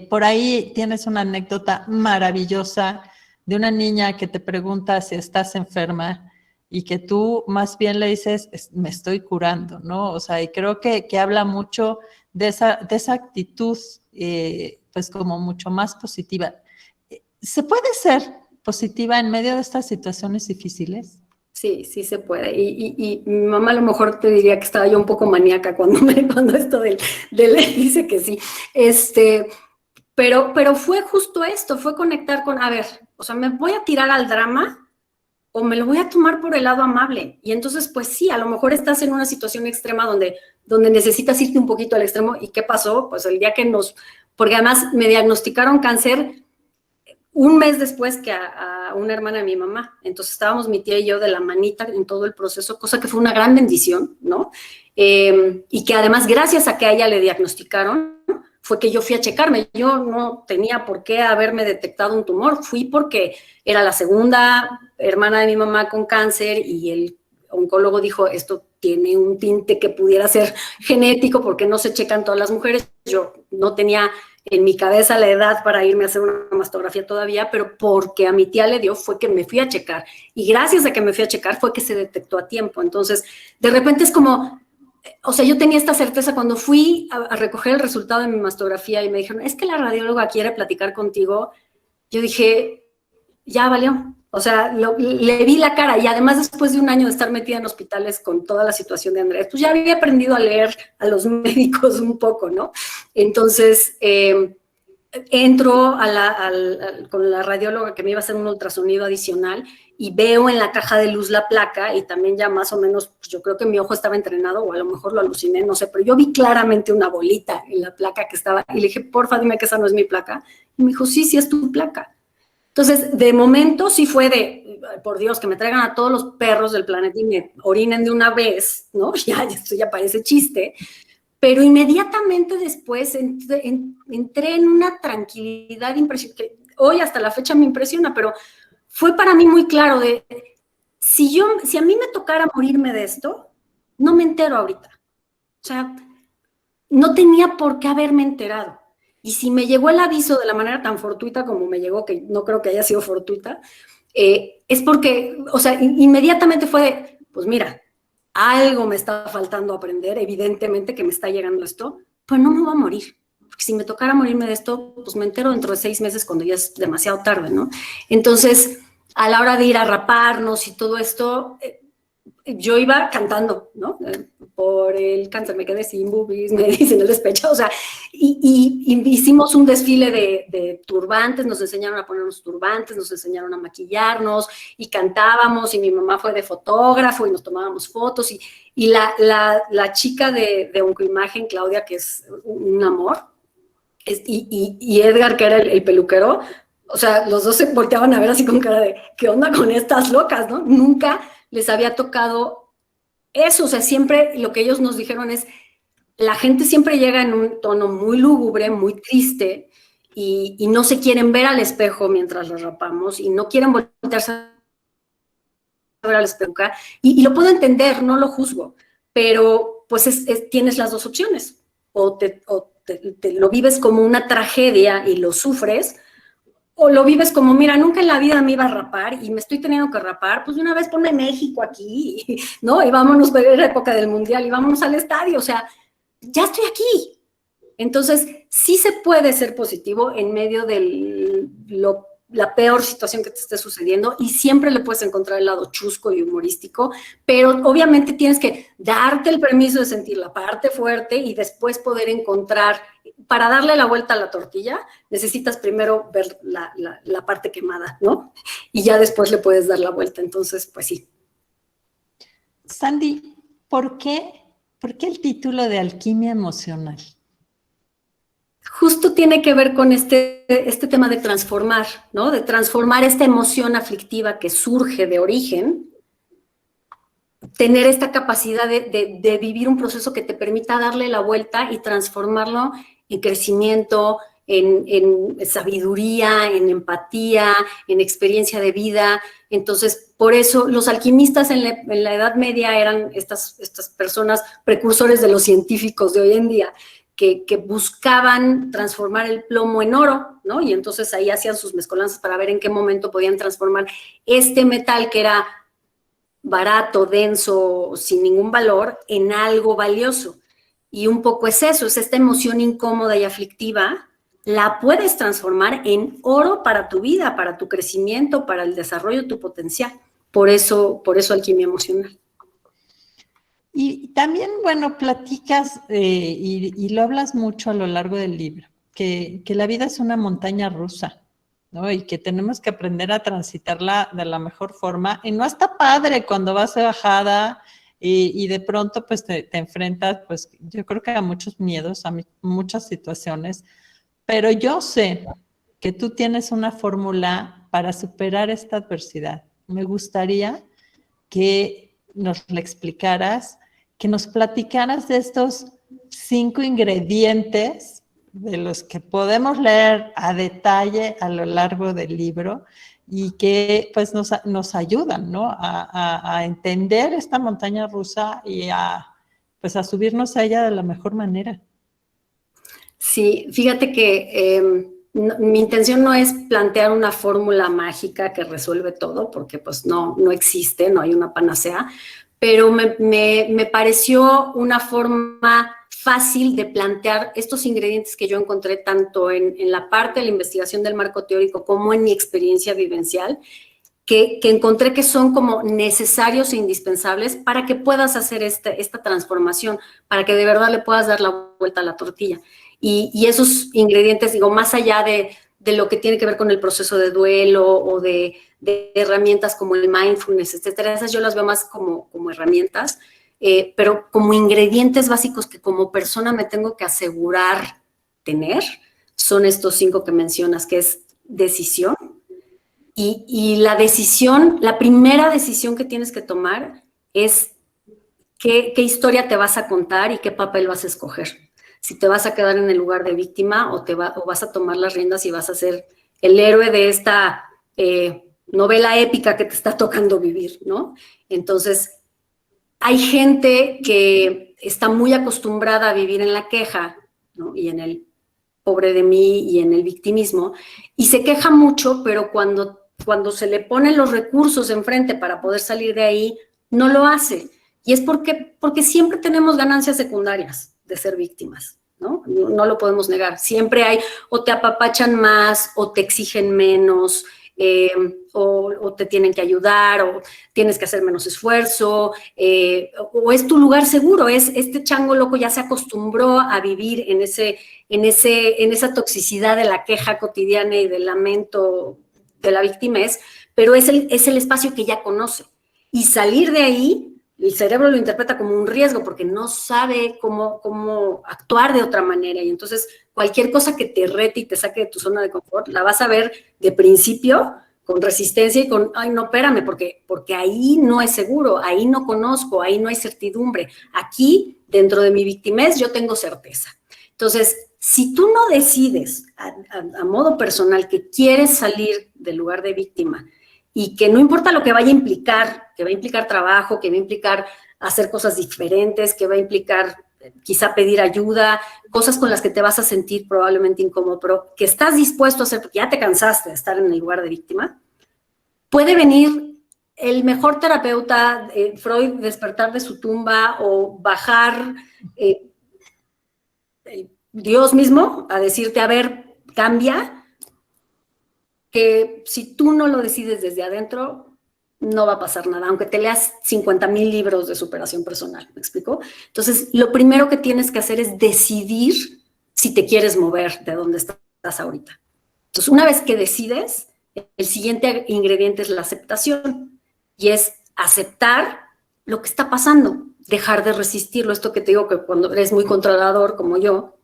Por ahí tienes una anécdota maravillosa de una niña que te pregunta si estás enferma y que tú más bien le dices, me estoy curando, ¿no? O sea, y creo que habla mucho de esa actitud, pues como mucho más positiva. ¿Se puede ser positiva en medio de estas situaciones difíciles? Sí, sí se puede. Y mi mamá a lo mejor te diría que estaba yo un poco maníaca cuando esto dice que sí. Pero fue justo esto, fue conectar con, a ver, o sea, ¿me voy a tirar al drama o me lo voy a tomar por el lado amable? Y entonces, pues sí, a lo mejor estás en una situación extrema donde necesitas irte un poquito al extremo. ¿Y qué pasó? Pues el día porque además me diagnosticaron cáncer un mes después que a una hermana de mi mamá. Entonces estábamos mi tía y yo de la manita en todo el proceso, cosa que fue una gran bendición, ¿no? Y que además, gracias a que a ella le diagnosticaron, fue que yo fui a checarme. Yo no tenía por qué haberme detectado un tumor. Fui porque era la segunda hermana de mi mamá con cáncer y el oncólogo dijo, esto tiene un tinte que pudiera ser genético porque no se checan todas las mujeres. Yo no tenía en mi cabeza la edad para irme a hacer una mastografía todavía, pero porque a mi tía le dio fue que me fui a checar. Y gracias a que me fui a checar fue que se detectó a tiempo. Entonces, de repente es como, o sea, yo tenía esta certeza cuando fui a recoger el resultado de mi mastografía y me dijeron, es que la radióloga quiere platicar contigo. Yo dije, ya valió. O sea, le vi la cara y además después de un año de estar metida en hospitales con toda la situación de Andrés, pues ya había aprendido a leer a los médicos un poco, ¿no? Entonces, entro con la radióloga que me iba a hacer un ultrasonido adicional y veo en la caja de luz la placa y también ya más o menos, pues yo creo que mi ojo estaba entrenado o a lo mejor lo aluciné, no sé, pero yo vi claramente una bolita en la placa que estaba y le dije, porfa, dime que esa no es mi placa. Y me dijo, sí es tu placa. Entonces, de momento sí fue por Dios, que me traigan a todos los perros del planeta y me orinen de una vez, ¿no? Esto ya parece chiste. Pero inmediatamente después entré en una tranquilidad impresionante, que hoy hasta la fecha me impresiona, pero fue para mí muy claro de, si a mí me tocara morirme de esto, no me entero ahorita. O sea, no tenía por qué haberme enterado. Y si me llegó el aviso de la manera tan fortuita como me llegó, que no creo que haya sido fortuita, es porque, o sea, inmediatamente fue de, pues mira, algo me está faltando aprender, evidentemente que me está llegando esto, pues no me voy a morir. Porque si me tocara morirme de esto, pues me entero dentro de 6 meses cuando ya es demasiado tarde, ¿no? Entonces, a la hora de ir a raparnos y todo esto, yo iba cantando, ¿no? Por el cáncer me quedé sin boobies, me dicen el despecho, o sea, y hicimos un desfile de turbantes, nos enseñaron a ponernos turbantes, nos enseñaron a maquillarnos y cantábamos y mi mamá fue de fotógrafo y nos tomábamos fotos y la chica de Oncoimagen, Claudia, que es un amor, y Edgar, que era el peluquero, o sea, los dos se volteaban a ver así con cara de, ¿qué onda con estas locas, no? Nunca les había tocado eso, o sea, siempre lo que ellos nos dijeron es, la gente siempre llega en un tono muy lúgubre, muy triste, y no se quieren ver al espejo mientras los rapamos, y no quieren voltearse ver al espejo y lo puedo entender, no lo juzgo, pero pues tienes las dos opciones, o te lo vives como una tragedia y lo sufres, o lo vives como, mira, nunca en la vida me iba a rapar y me estoy teniendo que rapar, pues de una vez ponme México aquí, ¿no? Y vámonos a ver la época del Mundial y vámonos al estadio, o sea, ya estoy aquí. Entonces, sí se puede ser positivo en medio de la peor situación que te esté sucediendo y siempre le puedes encontrar el lado chusco y humorístico, pero obviamente tienes que darte el permiso de sentir la parte fuerte y después poder encontrar, para darle la vuelta a la tortilla, necesitas primero ver la parte quemada, ¿no? Y ya después le puedes dar la vuelta, entonces, pues sí. Sandy, ¿por qué el título de Alquimia Emocional? Justo tiene que ver con este tema de transformar, ¿no? De transformar esta emoción aflictiva que surge de origen, tener esta capacidad de vivir un proceso que te permita darle la vuelta y transformarlo en crecimiento, en sabiduría, en empatía, en experiencia de vida. Entonces, por eso los alquimistas en la Edad Media eran estas personas precursores de los científicos de hoy en día, que buscaban transformar el plomo en oro, ¿no? Y entonces ahí hacían sus mezcolanzas para ver en qué momento podían transformar este metal que era barato, denso, sin ningún valor, en algo valioso. Y un poco es eso, es esta emoción incómoda y aflictiva, la puedes transformar en oro para tu vida, para tu crecimiento, para el desarrollo de tu potencial. Por eso alquimia emocional. Y también, bueno, platicas y lo hablas mucho a lo largo del libro, que la vida es una montaña rusa, ¿no? Y que tenemos que aprender a transitarla de la mejor forma. Y no está padre cuando vas de bajada y de pronto pues te enfrentas, pues yo creo que a muchos miedos, a muchas situaciones, pero yo sé que tú tienes una fórmula para superar esta adversidad. Me gustaría que nos la explicaras, que nos platicaras de estos 5 ingredientes de los que podemos leer a detalle a lo largo del libro y que pues nos ayudan, ¿no? a entender esta montaña rusa y pues a subirnos a ella de la mejor manera. Sí, fíjate que mi intención no es plantear una fórmula mágica que resuelve todo, porque pues no existe, no hay una panacea, pero me pareció una forma fácil de plantear estos ingredientes que yo encontré tanto en la parte de la investigación del marco teórico como en mi experiencia vivencial, que encontré que son como necesarios e indispensables para que puedas hacer esta transformación, para que de verdad le puedas dar la vuelta a la tortilla. Y esos ingredientes, digo, más allá de lo que tiene que ver con el proceso de duelo o de herramientas como el mindfulness, etcétera, esas yo las veo más como herramientas, pero como ingredientes básicos que como persona me tengo que asegurar tener, son estos 5 que mencionas, que es decisión. Y la decisión, la primera decisión que tienes que tomar es qué historia te vas a contar y qué papel vas a escoger. Si te vas a quedar en el lugar de víctima o vas a tomar las riendas y vas a ser el héroe de esta novela épica que te está tocando vivir, ¿no? Entonces, hay gente que está muy acostumbrada a vivir en la queja, ¿no? Y en el pobre de mí y en el victimismo, y se queja mucho, pero cuando se le ponen los recursos enfrente para poder salir de ahí, no lo hace. Y es porque siempre tenemos ganancias secundarias de ser víctimas, ¿no? No lo podemos negar. Siempre hay, o te apapachan más, o te exigen menos, o te tienen que ayudar, o tienes que hacer menos esfuerzo, o es tu lugar seguro. Este chango loco ya se acostumbró a vivir en esa toxicidad de la queja cotidiana y del lamento de la victimez, pero es el espacio que ya conoce. Y salir de ahí, el cerebro lo interpreta como un riesgo porque no sabe cómo actuar de otra manera. Y entonces cualquier cosa que te rete y te saque de tu zona de confort, la vas a ver de principio con resistencia y con, ay, no, espérame, porque ahí no es seguro, ahí no conozco, ahí no hay certidumbre. Aquí, dentro de mi victimez, yo tengo certeza. Entonces, si tú no decides a modo personal que quieres salir del lugar de víctima y que no importa lo que va a implicar trabajo, que va a implicar hacer cosas diferentes, que va a implicar quizá pedir ayuda, cosas con las que te vas a sentir probablemente incómodo, pero que estás dispuesto a hacer, porque ya te cansaste de estar en el lugar de víctima, puede venir el mejor terapeuta, Freud, despertar de su tumba o bajar Dios mismo a decirte, a ver, cambia, que si tú no lo decides desde adentro, no va a pasar nada, aunque te leas 50,000 libros de superación personal, ¿me explico? Entonces, lo primero que tienes que hacer es decidir si te quieres mover de donde estás ahorita. Entonces, una vez que decides, el siguiente ingrediente es la aceptación, y es aceptar lo que está pasando, dejar de resistirlo. Esto que te digo, que cuando eres muy controlador como yo,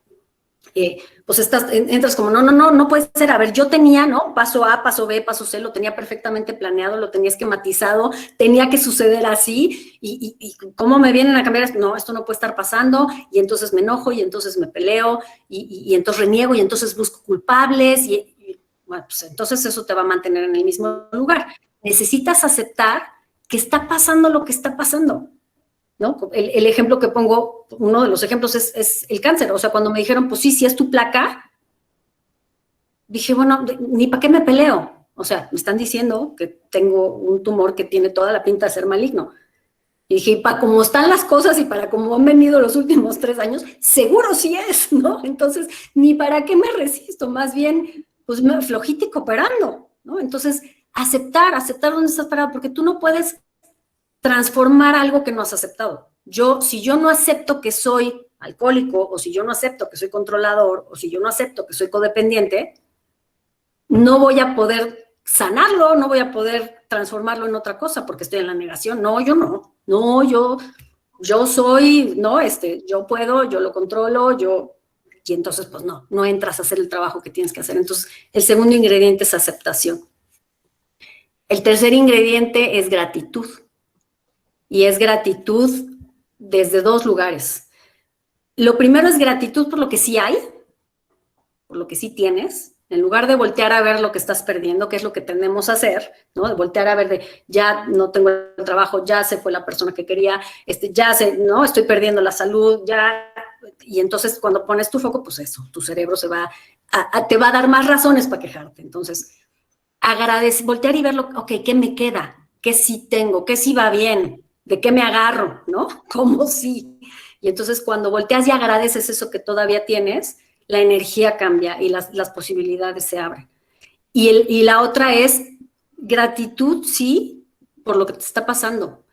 pues entras como, no puede ser. A ver, yo tenía, ¿no? Paso A, paso B, paso C, lo tenía perfectamente planeado, lo tenía esquematizado, tenía que suceder así, y ¿cómo me vienen a cambiar? No, esto no puede estar pasando, y entonces me enojo, y entonces me peleo, y entonces reniego, y entonces busco culpables, y bueno, pues entonces eso te va a mantener en el mismo lugar. Necesitas aceptar que está pasando lo que está pasando, ¿no? El ejemplo que pongo, uno de los ejemplos es el cáncer. O sea, cuando me dijeron, pues sí es tu placa, dije, bueno, ni para qué me peleo. O sea, me están diciendo que tengo un tumor que tiene toda la pinta de ser maligno. Y dije, y para cómo están las cosas y para cómo han venido los últimos 3 años, seguro sí es, ¿no? Entonces, ni para qué me resisto, más bien, pues me flojita y cooperando, ¿no? Entonces, aceptar dónde estás parado, porque tú no puedes transformar algo que no has aceptado. Si yo no acepto que soy alcohólico, o si yo no acepto que soy controlador, o si yo no acepto que soy codependiente, no voy a poder sanarlo, no voy a poder transformarlo en otra cosa, porque estoy en la negación. No, yo no. No, yo soy, no, yo puedo, yo lo controlo, y entonces pues no entras a hacer el trabajo que tienes que hacer. Entonces, el segundo ingrediente es aceptación. El tercer ingrediente es gratitud. Y es gratitud desde 2 lugares. Lo primero es gratitud por lo que sí hay, por lo que sí tienes, en lugar de voltear a ver lo que estás perdiendo, que es lo que tendemos a hacer, ¿no? De voltear a ver ya no tengo el trabajo, ya se fue la persona que quería, ¿no? Estoy perdiendo la salud, ya. Y entonces cuando pones tu foco, pues eso, tu cerebro te va a dar más razones para quejarte. Entonces, voltear y verlo, ok, ¿qué me queda? ¿Qué sí tengo? ¿Qué sí va bien? ¿De qué me agarro? ¿No? ¿Cómo sí? Y entonces cuando volteas y agradeces eso que todavía tienes, la energía cambia y las posibilidades se abren. Y la otra es gratitud, sí, por lo que te está pasando.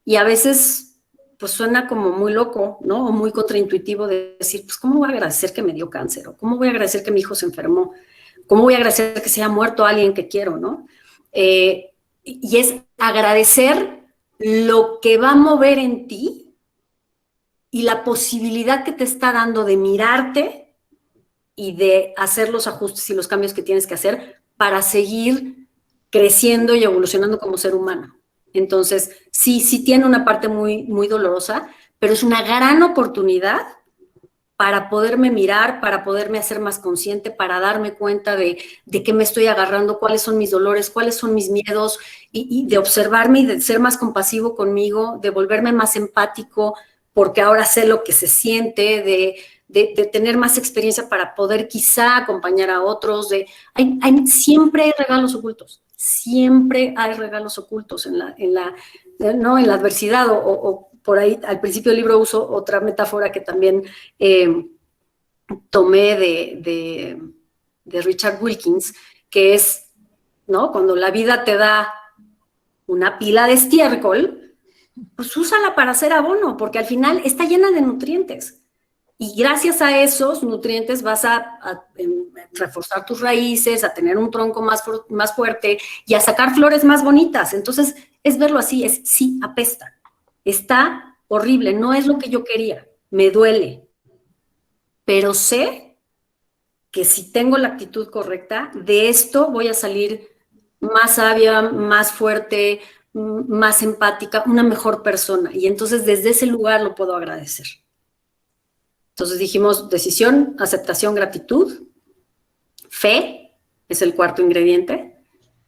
Y a veces, pues suena como muy loco, ¿no? O muy contraintuitivo de decir, pues, ¿cómo voy a agradecer que me dio cáncer? ¿O cómo voy a agradecer que mi hijo se enfermó? ¿Cómo voy a agradecer que se haya muerto alguien que quiero, ¿no? Y es agradecer lo que va a mover en ti y la posibilidad que te está dando de mirarte y de hacer los ajustes y los cambios que tienes que hacer para seguir creciendo y evolucionando como ser humano. Entonces, sí tiene una parte muy, muy dolorosa, pero es una gran oportunidad para poderme mirar, para poderme hacer más consciente, para darme cuenta de qué me estoy agarrando, cuáles son mis dolores, cuáles son mis miedos, y de observarme y de ser más compasivo conmigo, de volverme más empático, porque ahora sé lo que se siente, de tener más experiencia para poder quizá acompañar a otros. Siempre hay regalos ocultos, siempre hay regalos ocultos en la adversidad, o por ahí, al principio del libro uso otra metáfora que también tomé de Richard Wilkins, que es, ¿no? Cuando la vida te da una pila de estiércol, pues úsala para hacer abono, porque al final está llena de nutrientes. Y gracias a esos nutrientes vas a reforzar tus raíces, a tener un tronco más fuerte y a sacar flores más bonitas. Entonces, es verlo así, sí, apesta. Está horrible, no es lo que yo quería, me duele, pero sé que si tengo la actitud correcta, de esto voy a salir más sabia, más fuerte, más empática, una mejor persona. Y entonces desde ese lugar lo puedo agradecer. Entonces dijimos decisión, aceptación, gratitud, fe, es el cuarto ingrediente.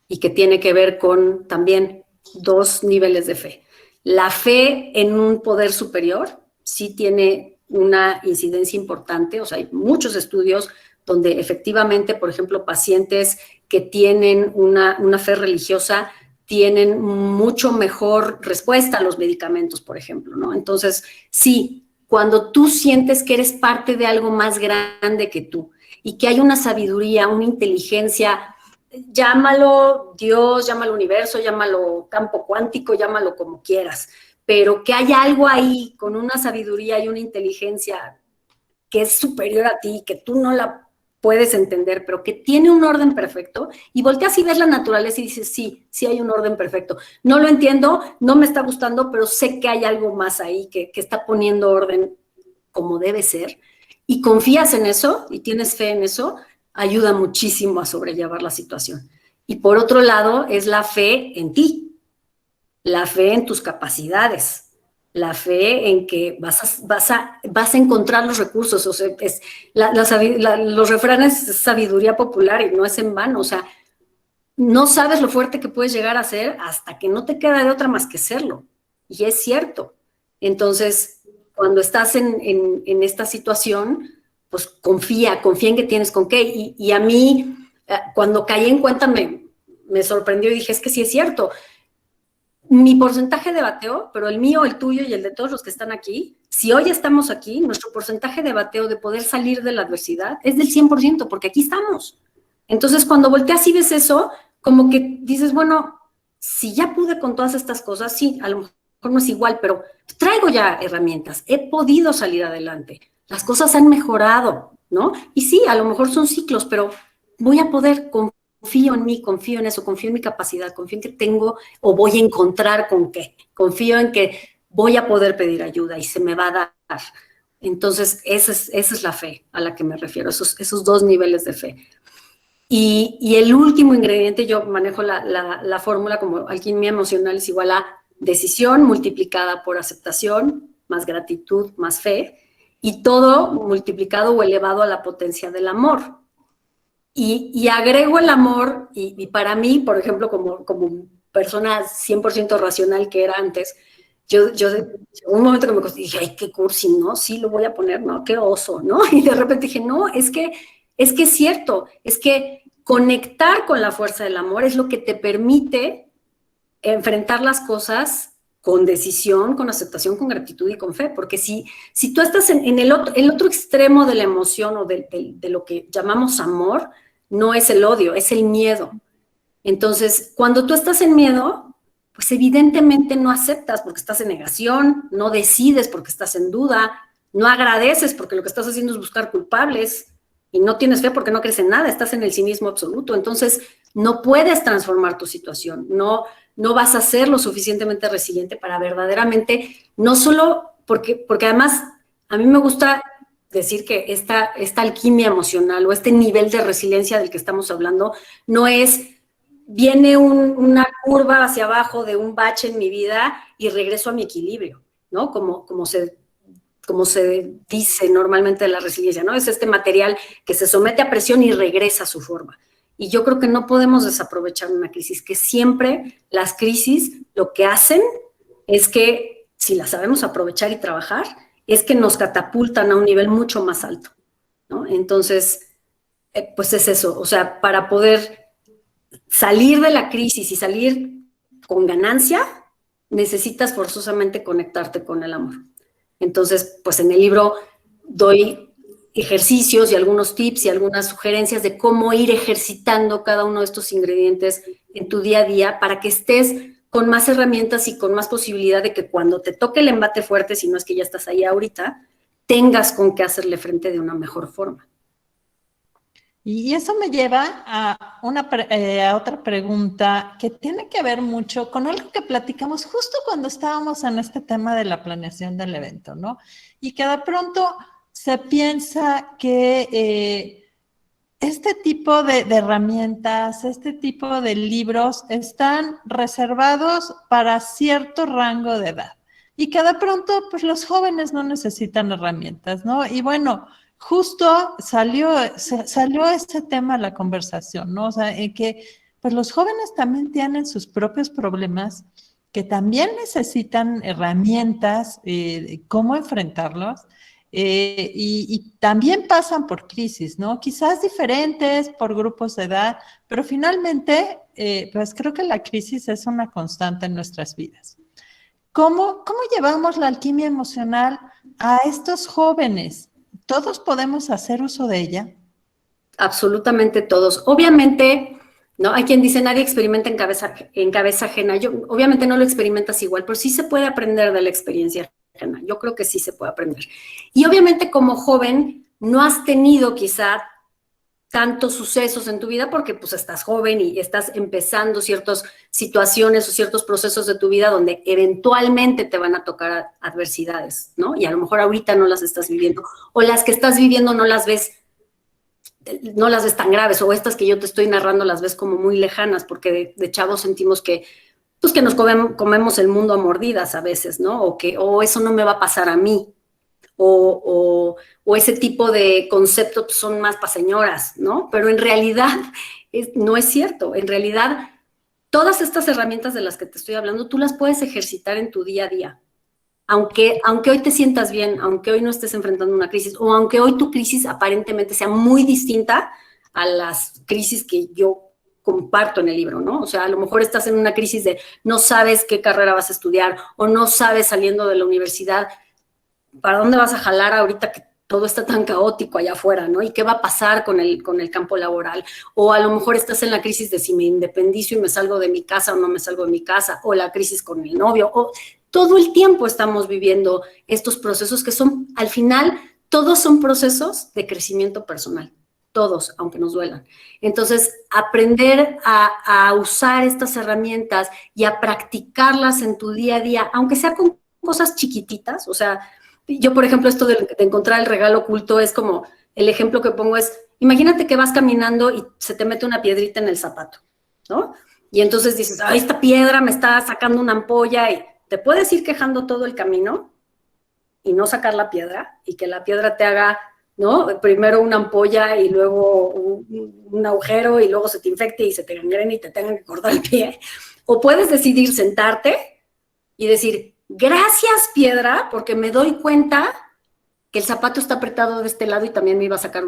y que tiene que ver con también 2 niveles de fe. La fe en un poder superior sí tiene una incidencia importante, o sea, hay muchos estudios donde efectivamente, por ejemplo, pacientes que tienen una fe religiosa tienen mucho mejor respuesta a los medicamentos, por ejemplo, ¿no? Entonces, sí, cuando tú sientes que eres parte de algo más grande que tú y que hay una sabiduría, una inteligencia, llámalo Dios, llámalo universo, llámalo campo cuántico, llámalo como quieras, pero que hay algo ahí con una sabiduría y una inteligencia que es superior a ti, que tú no la puedes entender, pero que tiene un orden perfecto, y volteas y ves la naturaleza y dices, sí, sí hay un orden perfecto. No lo entiendo, no me está gustando, pero sé que hay algo más ahí que está poniendo orden como debe ser, y confías en eso y tienes fe en eso, ayuda muchísimo a sobrellevar la situación. Y por otro lado, es la fe en ti, la fe en tus capacidades, la fe en que vas a encontrar los recursos. O sea, los refranes es sabiduría popular y no es en vano. O sea, no sabes lo fuerte que puedes llegar a ser hasta que no te queda de otra más que serlo. Y es cierto. Entonces, cuando estás en esta situación, pues confía en que tienes con qué. Y a mí, cuando caí en cuenta, me sorprendió y dije, es que sí es cierto. Mi porcentaje de bateo, pero el mío, el tuyo y el de todos los que están aquí, si hoy estamos aquí, nuestro porcentaje de bateo de poder salir de la adversidad es del 100%, porque aquí estamos. Entonces, cuando volteas y ves eso, como que dices, bueno, si ya pude con todas estas cosas, sí, a lo mejor no es igual, pero traigo ya herramientas, he podido salir adelante, las cosas han mejorado, ¿no? Y sí, a lo mejor son ciclos, pero voy a poder, confío en mí, confío en eso, confío en mi capacidad, confío en que tengo o voy a encontrar con qué, confío en que voy a poder pedir ayuda y se me va a dar. Entonces, esa es la fe a la que me refiero, esos 2 niveles de fe. Y el último ingrediente, yo manejo la fórmula como alquimia emocional es igual a decisión multiplicada por aceptación, más gratitud, más fe, y todo multiplicado o elevado a la potencia del amor. Y agrego el amor, y para mí, por ejemplo, como persona 100% racional que era antes, yo un momento que me costó, dije, ay, qué cursi, ¿no? Sí, lo voy a poner, ¿no? Qué oso, ¿no? Y de repente dije, no, es que es cierto, es que conectar con la fuerza del amor es lo que te permite enfrentar las cosas con decisión, con aceptación, con gratitud y con fe, porque si tú estás en el otro extremo de la emoción o de lo que llamamos amor, no es el odio, es el miedo. Entonces, cuando tú estás en miedo, pues evidentemente no aceptas porque estás en negación, no decides porque estás en duda, no agradeces porque lo que estás haciendo es buscar culpables y no tienes fe porque no crees en nada, estás en el cinismo absoluto. Entonces, no puedes transformar tu situación, no vas a ser lo suficientemente resiliente para verdaderamente, no solo porque además a mí me gusta decir que esta alquimia emocional o este nivel de resiliencia del que estamos hablando no es, viene una curva hacia abajo de un bache en mi vida y regreso a mi equilibrio, ¿no? Como se dice normalmente de la resiliencia, ¿no? Es este material que se somete a presión y regresa a su forma. Y yo creo que no podemos desaprovechar una crisis, que siempre las crisis lo que hacen es que, si las sabemos aprovechar y trabajar, es que nos catapultan a un nivel mucho más alto, ¿no? Entonces, pues es eso, o sea, para poder salir de la crisis y salir con ganancia, necesitas forzosamente conectarte con el amor. Entonces, pues en el libro doy ejercicios y algunos tips y algunas sugerencias de cómo ir ejercitando cada uno de estos ingredientes en tu día a día para que estés con más herramientas y con más posibilidad de que cuando te toque el embate fuerte, si no es que ya estás ahí ahorita, tengas con qué hacerle frente de una mejor forma. Y eso me lleva a otra pregunta que tiene que ver mucho con algo que platicamos justo cuando estábamos en este tema de la planeación del evento, ¿no? Y que de pronto se piensa que este tipo de herramientas, este tipo de libros están reservados para cierto rango de edad y que de pronto pues los jóvenes no necesitan herramientas, ¿no? Y bueno, justo salió este tema a la conversación, ¿no? O sea, que pues los jóvenes también tienen sus propios problemas que también necesitan herramientas, cómo enfrentarlos, y también pasan por crisis, ¿no? Quizás diferentes por grupos de edad, pero finalmente, pues creo que la crisis es una constante en nuestras vidas. ¿Cómo llevamos la alquimia emocional a estos jóvenes? ¿Todos podemos hacer uso de ella? Absolutamente todos. Obviamente, ¿no? Hay quien dice, nadie experimenta en cabeza ajena. Obviamente no lo experimentas igual, pero sí se puede aprender de la experiencia ajena. Yo creo que sí se puede aprender. Y obviamente como joven no has tenido quizá tantos sucesos en tu vida porque pues estás joven y estás empezando ciertas situaciones o ciertos procesos de tu vida donde eventualmente te van a tocar adversidades, ¿no? Y a lo mejor ahorita no las estás viviendo, o las que estás viviendo no las ves tan graves, o estas que yo te estoy narrando las ves como muy lejanas, porque de chavos sentimos que, pues que nos comemos el mundo a mordidas a veces, ¿no? O eso no me va a pasar a mí, o ese tipo de conceptos pues, son más para señoras, ¿no? Pero en realidad no es cierto. En realidad, todas estas herramientas de las que te estoy hablando, tú las puedes ejercitar en tu día a día. Aunque hoy te sientas bien, aunque hoy no estés enfrentando una crisis, o aunque hoy tu crisis aparentemente sea muy distinta a las crisis que yo comparto en el libro, ¿no? O sea, a lo mejor estás en una crisis de no sabes qué carrera vas a estudiar, o no sabes saliendo de la universidad para dónde vas a jalar ahorita que todo está tan caótico allá afuera, ¿no? ¿Y qué va a pasar con el campo laboral? O a lo mejor estás en la crisis de si me independizo y me salgo de mi casa o no me salgo de mi casa, o la crisis con el novio, o todo el tiempo estamos viviendo estos procesos que son, al final, todos son procesos de crecimiento personal, todos, aunque nos duelan. Entonces, aprender a usar estas herramientas y a practicarlas en tu día a día, aunque sea con cosas chiquititas, o sea, yo, por ejemplo, esto de encontrar el regalo oculto es como, el ejemplo que pongo es, imagínate que vas caminando y se te mete una piedrita en el zapato, ¿no? Y entonces dices, ay, esta piedra me está sacando una ampolla, y te puedes ir quejando todo el camino y no sacar la piedra, y que la piedra te haga, ¿no? Primero una ampolla y luego un agujero y luego se te infecte y se te gangrene y te tengan que cortar el pie. O puedes decidir sentarte y decir, gracias piedra, porque me doy cuenta que el zapato está apretado de este lado y también me iba a sacar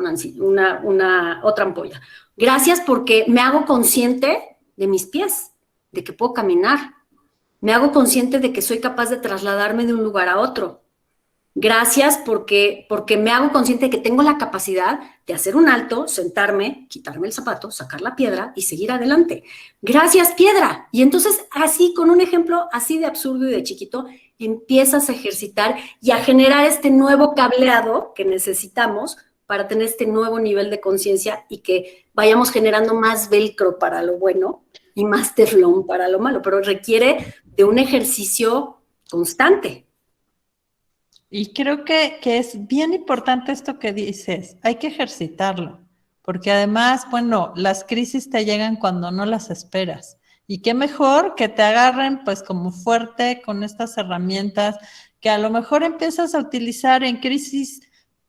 otra ampolla. Gracias porque me hago consciente de mis pies, de que puedo caminar. Me hago consciente de que soy capaz de trasladarme de un lugar a otro. Gracias porque me hago consciente de que tengo la capacidad de hacer un alto, sentarme, quitarme el zapato, sacar la piedra y seguir adelante. Gracias, piedra. Y entonces, así, con un ejemplo así de absurdo y de chiquito, empiezas a ejercitar y a generar este nuevo cableado que necesitamos para tener este nuevo nivel de conciencia y que vayamos generando más velcro para lo bueno y más teflón para lo malo, pero requiere de un ejercicio constante. Y creo que es bien importante esto que dices, hay que ejercitarlo, porque además, bueno, las crisis te llegan cuando no las esperas. Y qué mejor que te agarren pues como fuerte con estas herramientas que a lo mejor empiezas a utilizar en crisis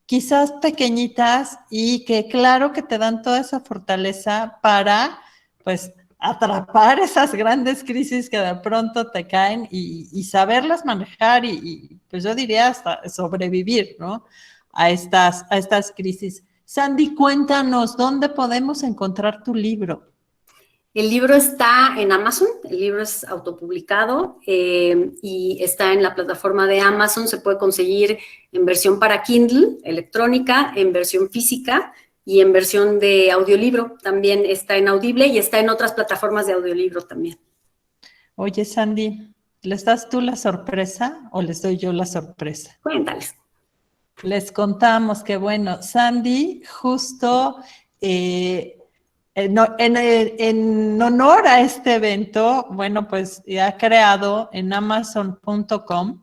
quizás pequeñitas y que claro que te dan toda esa fortaleza para pues atrapar esas grandes crisis que de pronto te caen y saberlas manejar y pues yo diría hasta sobrevivir, ¿no? A estas crisis. Sandy, cuéntanos, ¿dónde podemos encontrar tu libro? El libro está en Amazon, el libro es autopublicado y está en la plataforma de Amazon, se puede conseguir en versión para Kindle, electrónica, en versión física y en versión de audiolibro. También está en Audible y está en otras plataformas de audiolibro también. Oye, Sandy, ¿les das tú la sorpresa o les doy yo la sorpresa? Cuéntales. Les contamos que, bueno, Sandy justo en honor a este evento, bueno, pues ha creado en Amazon.com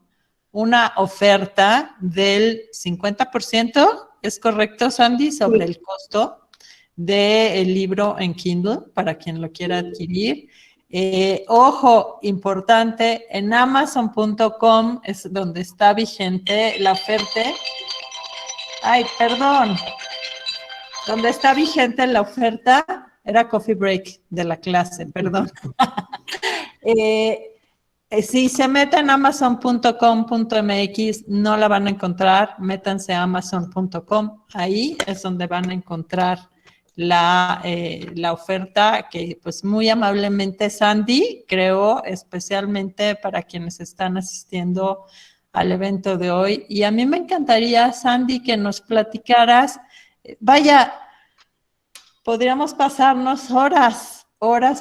una oferta del 50%, ¿es correcto, Sandy? Sobre el costo del libro en Kindle, para quien lo quiera adquirir. Ojo, importante, en Amazon.com es donde está vigente la oferta. Ay, perdón. Donde está vigente la oferta era coffee break de la clase, perdón. Si se meten en amazon.com.mx no la van a encontrar, métanse a amazon.com, ahí es donde van a encontrar la oferta que pues muy amablemente Sandy creó especialmente para quienes están asistiendo al evento de hoy. Y a mí me encantaría, Sandy, que nos platicaras, vaya, podríamos pasarnos horas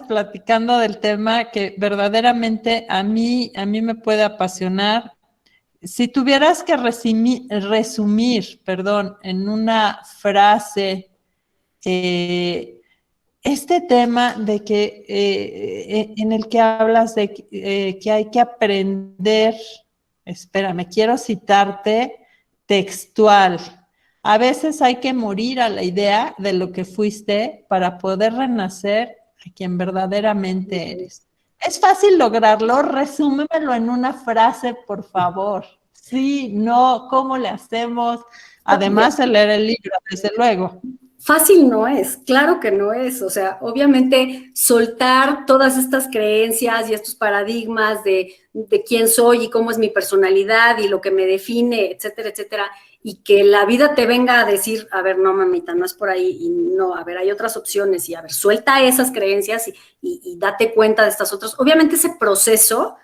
platicando del tema que verdaderamente a mí me puede apasionar. Si tuvieras que resumir, en una frase, este tema de que en el que hablas de que hay que aprender, espérame, quiero citarte textual. A veces hay que morir a la idea de lo que fuiste para poder renacer a quien verdaderamente eres. ¿Es fácil lograrlo? Resúmemelo en una frase, por favor. Sí, no, ¿cómo le hacemos? Además de leer el libro, desde luego. Fácil no es, claro que no es. O sea, obviamente soltar todas estas creencias y estos paradigmas de quién soy y cómo es mi personalidad y lo que me define, etcétera, etcétera, y que la vida te venga a decir, a ver, no, mamita, no es por ahí, y no, a ver, hay otras opciones, y a ver, suelta esas creencias y date cuenta de estas otras. Obviamente ese proceso,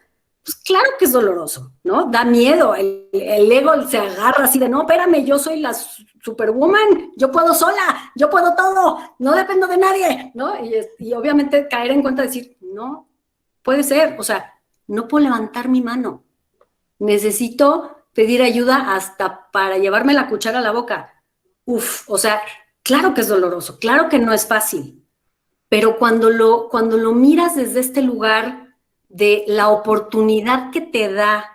pues claro que es doloroso, ¿no? Da miedo, el ego se agarra así de, no, espérame, yo soy la superwoman, yo puedo sola, yo puedo todo, no dependo de nadie, ¿no? Y obviamente caer en cuenta de decir, no, puede ser, o sea, no puedo levantar mi mano, necesito pedir ayuda hasta para llevarme la cuchara a la boca. Uf, o sea, claro que es doloroso, claro que no es fácil, pero cuando lo miras desde este lugar de la oportunidad que te da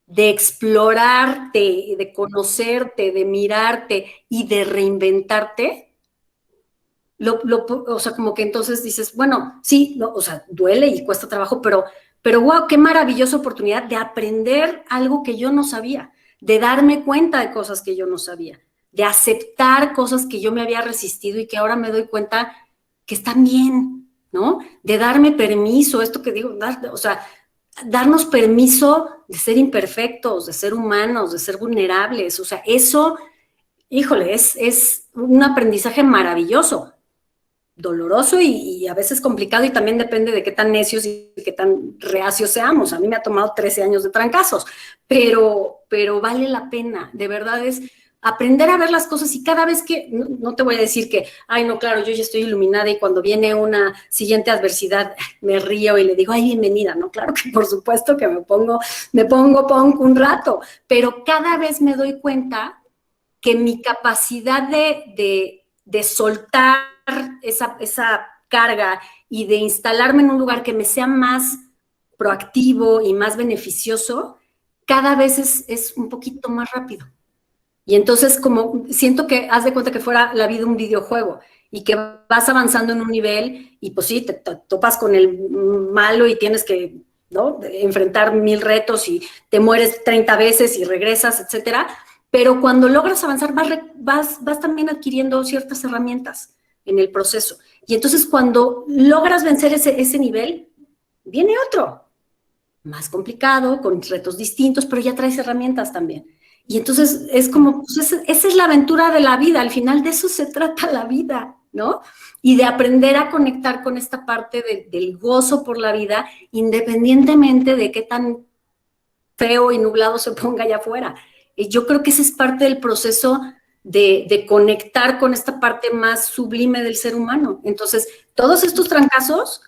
de explorarte, de conocerte, de mirarte y de reinventarte, o sea, como que entonces dices, bueno, sí, no, o sea, duele y cuesta trabajo, pero wow, qué maravillosa oportunidad de aprender algo que yo no sabía, de darme cuenta de cosas que yo no sabía, de aceptar cosas que yo me había resistido y que ahora me doy cuenta que están bien, ¿no? De darme permiso, esto que digo, o sea, darnos permiso de ser imperfectos, de ser humanos, de ser vulnerables, o sea, eso, híjole, es un aprendizaje maravilloso, doloroso y a veces complicado y también depende de qué tan necios y qué tan reacios seamos. A mí me ha tomado 13 años de trancazos, pero vale la pena, de verdad es aprender a ver las cosas y cada vez que, no te voy a decir que, ay, no, claro, yo ya estoy iluminada y cuando viene una siguiente adversidad me río y le digo, ay, bienvenida, ¿no? Claro que por supuesto que me pongo un rato, pero cada vez me doy cuenta que mi capacidad de soltar esa carga y de instalarme en un lugar que me sea más proactivo y más beneficioso, cada vez es un poquito más rápido. Y entonces como siento que haz de cuenta que fuera la vida un videojuego y que vas avanzando en un nivel y pues sí, te topas con el malo y tienes que, ¿no?, enfrentar 1000 retos y te mueres 30 veces y regresas, etcétera. Pero cuando logras avanzar vas también adquiriendo ciertas herramientas en el proceso. Y entonces cuando logras vencer ese nivel, viene otro, más complicado, con retos distintos, pero ya traes herramientas también. Y entonces es como, pues esa es la aventura de la vida, al final de eso se trata la vida, ¿no? Y de aprender a conectar con esta parte del gozo por la vida, independientemente de qué tan feo y nublado se ponga allá afuera. Yo creo que ese es parte del proceso de conectar con esta parte más sublime del ser humano. Entonces, todos estos trancazos,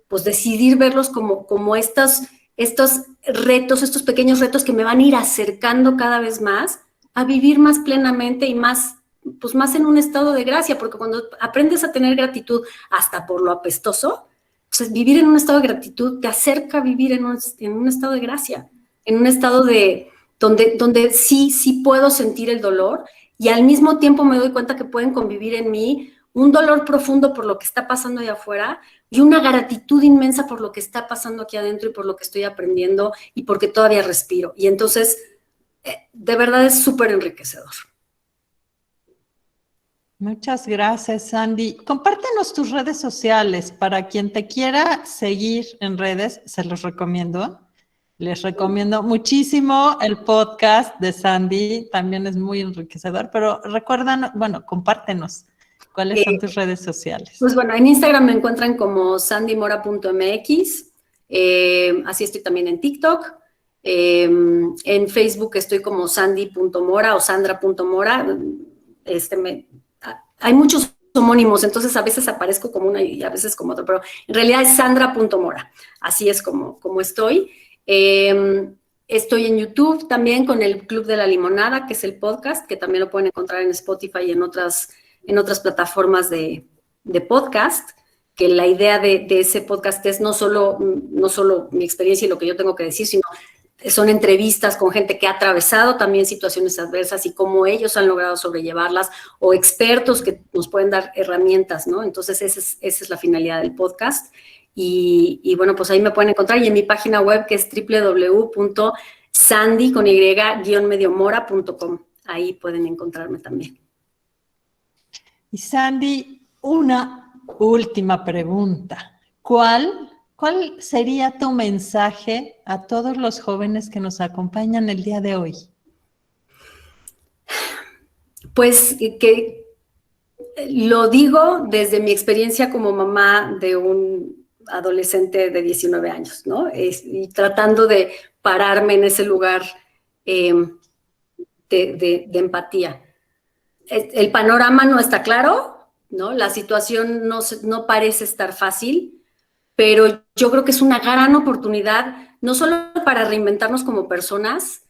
pues decidir verlos como estos retos, estos pequeños retos que me van a ir acercando cada vez más a vivir más plenamente y más, pues más en un estado de gracia, porque cuando aprendes a tener gratitud hasta por lo apestoso, pues vivir en un estado de gratitud te acerca a vivir en un estado de gracia, en un estado de donde sí puedo sentir el dolor y al mismo tiempo me doy cuenta que pueden convivir en mí un dolor profundo por lo que está pasando allá afuera y una gratitud inmensa por lo que está pasando aquí adentro y por lo que estoy aprendiendo y porque todavía respiro. Y entonces, de verdad es súper enriquecedor. Muchas gracias, Sandy. Compártenos tus redes sociales. Para quien te quiera seguir en redes, se los recomiendo. Les recomiendo muchísimo el podcast de Sandy. También es muy enriquecedor, pero recuerdan, bueno, compártenos. ¿Cuáles son tus redes sociales? Pues bueno, en Instagram me encuentran como sandymora.mx. Así estoy también en TikTok. En Facebook estoy como sandy.mora o sandra.mora. Hay muchos homónimos, entonces a veces aparezco como una y a veces como otra, pero en realidad es sandra.mora. Así es como estoy. Estoy en YouTube también con el Club de la Limonada, que es el podcast, que también lo pueden encontrar en Spotify y en otras plataformas de podcast, que la idea de ese podcast es no solo mi experiencia y lo que yo tengo que decir, sino son entrevistas con gente que ha atravesado también situaciones adversas y cómo ellos han logrado sobrellevarlas, o expertos que nos pueden dar herramientas, ¿no? Entonces, esa es la finalidad del podcast. Y bueno, pues ahí me pueden encontrar, y en mi página web, que es www.sandy-mediomora.com. Ahí pueden encontrarme también. Y Sandy, una última pregunta. ¿Cuál sería tu mensaje a todos los jóvenes que nos acompañan el día de hoy? Pues que lo digo desde mi experiencia como mamá de un adolescente de 19 años, ¿no? Y tratando de pararme en ese lugar de empatía. El panorama no está claro, ¿no? La situación no parece estar fácil, pero yo creo que es una gran oportunidad, no solo para reinventarnos como personas,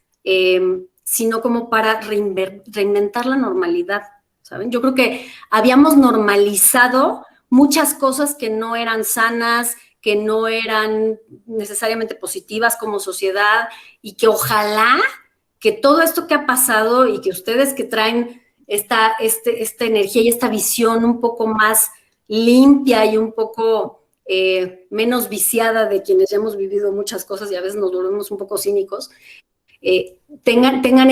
sino como para reinventar la normalidad, ¿saben? Yo creo que habíamos normalizado muchas cosas que no eran sanas, que no eran necesariamente positivas como sociedad, y que ojalá que todo esto que ha pasado y que ustedes que traen esta energía y esta visión un poco más limpia y un poco menos viciada de quienes ya hemos vivido muchas cosas y a veces nos volvemos un poco cínicos, tengan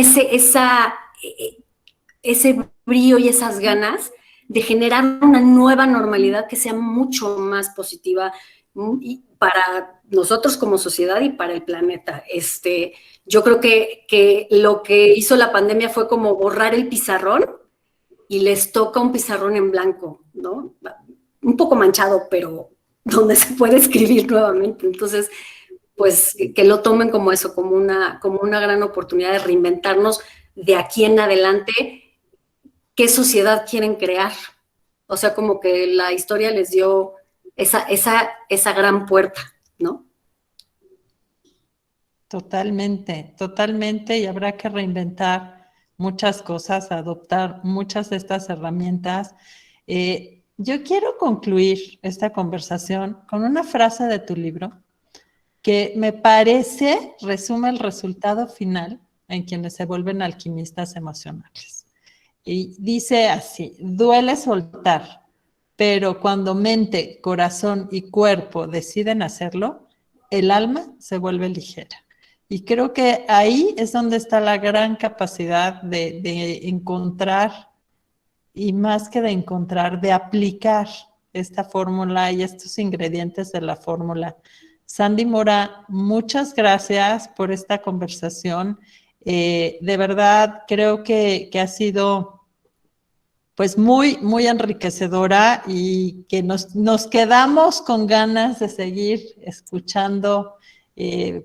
ese brío y esas ganas de generar una nueva normalidad que sea mucho más positiva para nosotros como sociedad y para el planeta. Yo creo que lo que hizo la pandemia fue como borrar el pizarrón, y les toca un pizarrón en blanco, ¿no? Un poco manchado, pero donde se puede escribir nuevamente. Entonces, pues que lo tomen como eso, como una gran oportunidad de reinventarnos de aquí en adelante. ¿Qué sociedad quieren crear? O sea, como que la historia les dio esa gran puerta, ¿no? Totalmente, totalmente, y habrá que reinventar muchas cosas, adoptar muchas de estas herramientas. Yo quiero concluir esta conversación con una frase de tu libro que me parece resume el resultado final en quienes se vuelven alquimistas emocionales. Y dice así: duele soltar, pero cuando mente, corazón y cuerpo deciden hacerlo, el alma se vuelve ligera. Y creo que ahí es donde está la gran capacidad de encontrar, y más que de encontrar, de aplicar esta fórmula y estos ingredientes de la fórmula. Sandy Mora, muchas gracias por esta conversación. De verdad, creo que ha sido pues muy, muy enriquecedora, y que nos quedamos con ganas de seguir escuchando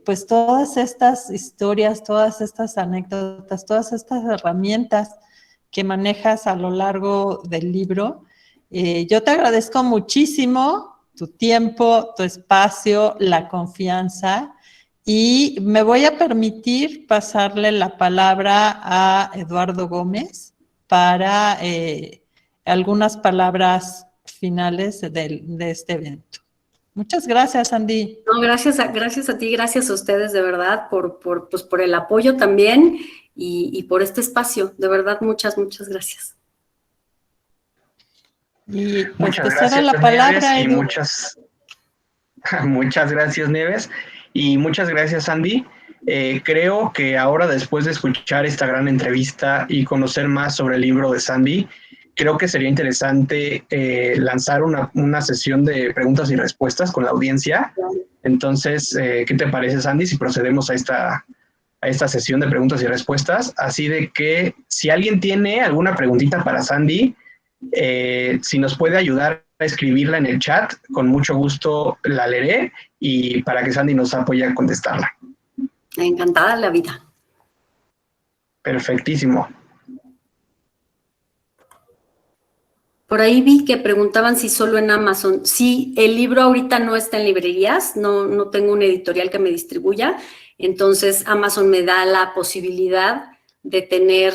pues todas estas historias, todas estas anécdotas, todas estas herramientas que manejas a lo largo del libro. Yo te agradezco muchísimo tu tiempo, tu espacio, la confianza, y me voy a permitir pasarle la palabra a Eduardo Gómez para algunas palabras finales de este evento. Muchas gracias, Andy. No, gracias a ti, gracias a ustedes de verdad por el apoyo también y por este espacio. De verdad, muchas gracias. Y pues muchas te gracias, cedo la palabra, Nieves, Edu. Muchas gracias, Nieves, y muchas gracias, Andy. Creo que ahora, después de escuchar esta gran entrevista y conocer más sobre el libro de Sandy, creo que sería interesante lanzar una sesión de preguntas y respuestas con la audiencia. Entonces, ¿qué te parece, Sandy, si procedemos a esta sesión de preguntas y respuestas? Así de que si alguien tiene alguna preguntita para Sandy, si nos puede ayudar a escribirla en el chat, con mucho gusto la leeré y para que Sandy nos apoye a contestarla. Encantada la vida. Perfectísimo. Por ahí vi que preguntaban si solo en Amazon. Sí, el libro ahorita no está en librerías, no tengo un editorial que me distribuya, entonces Amazon me da la posibilidad de tener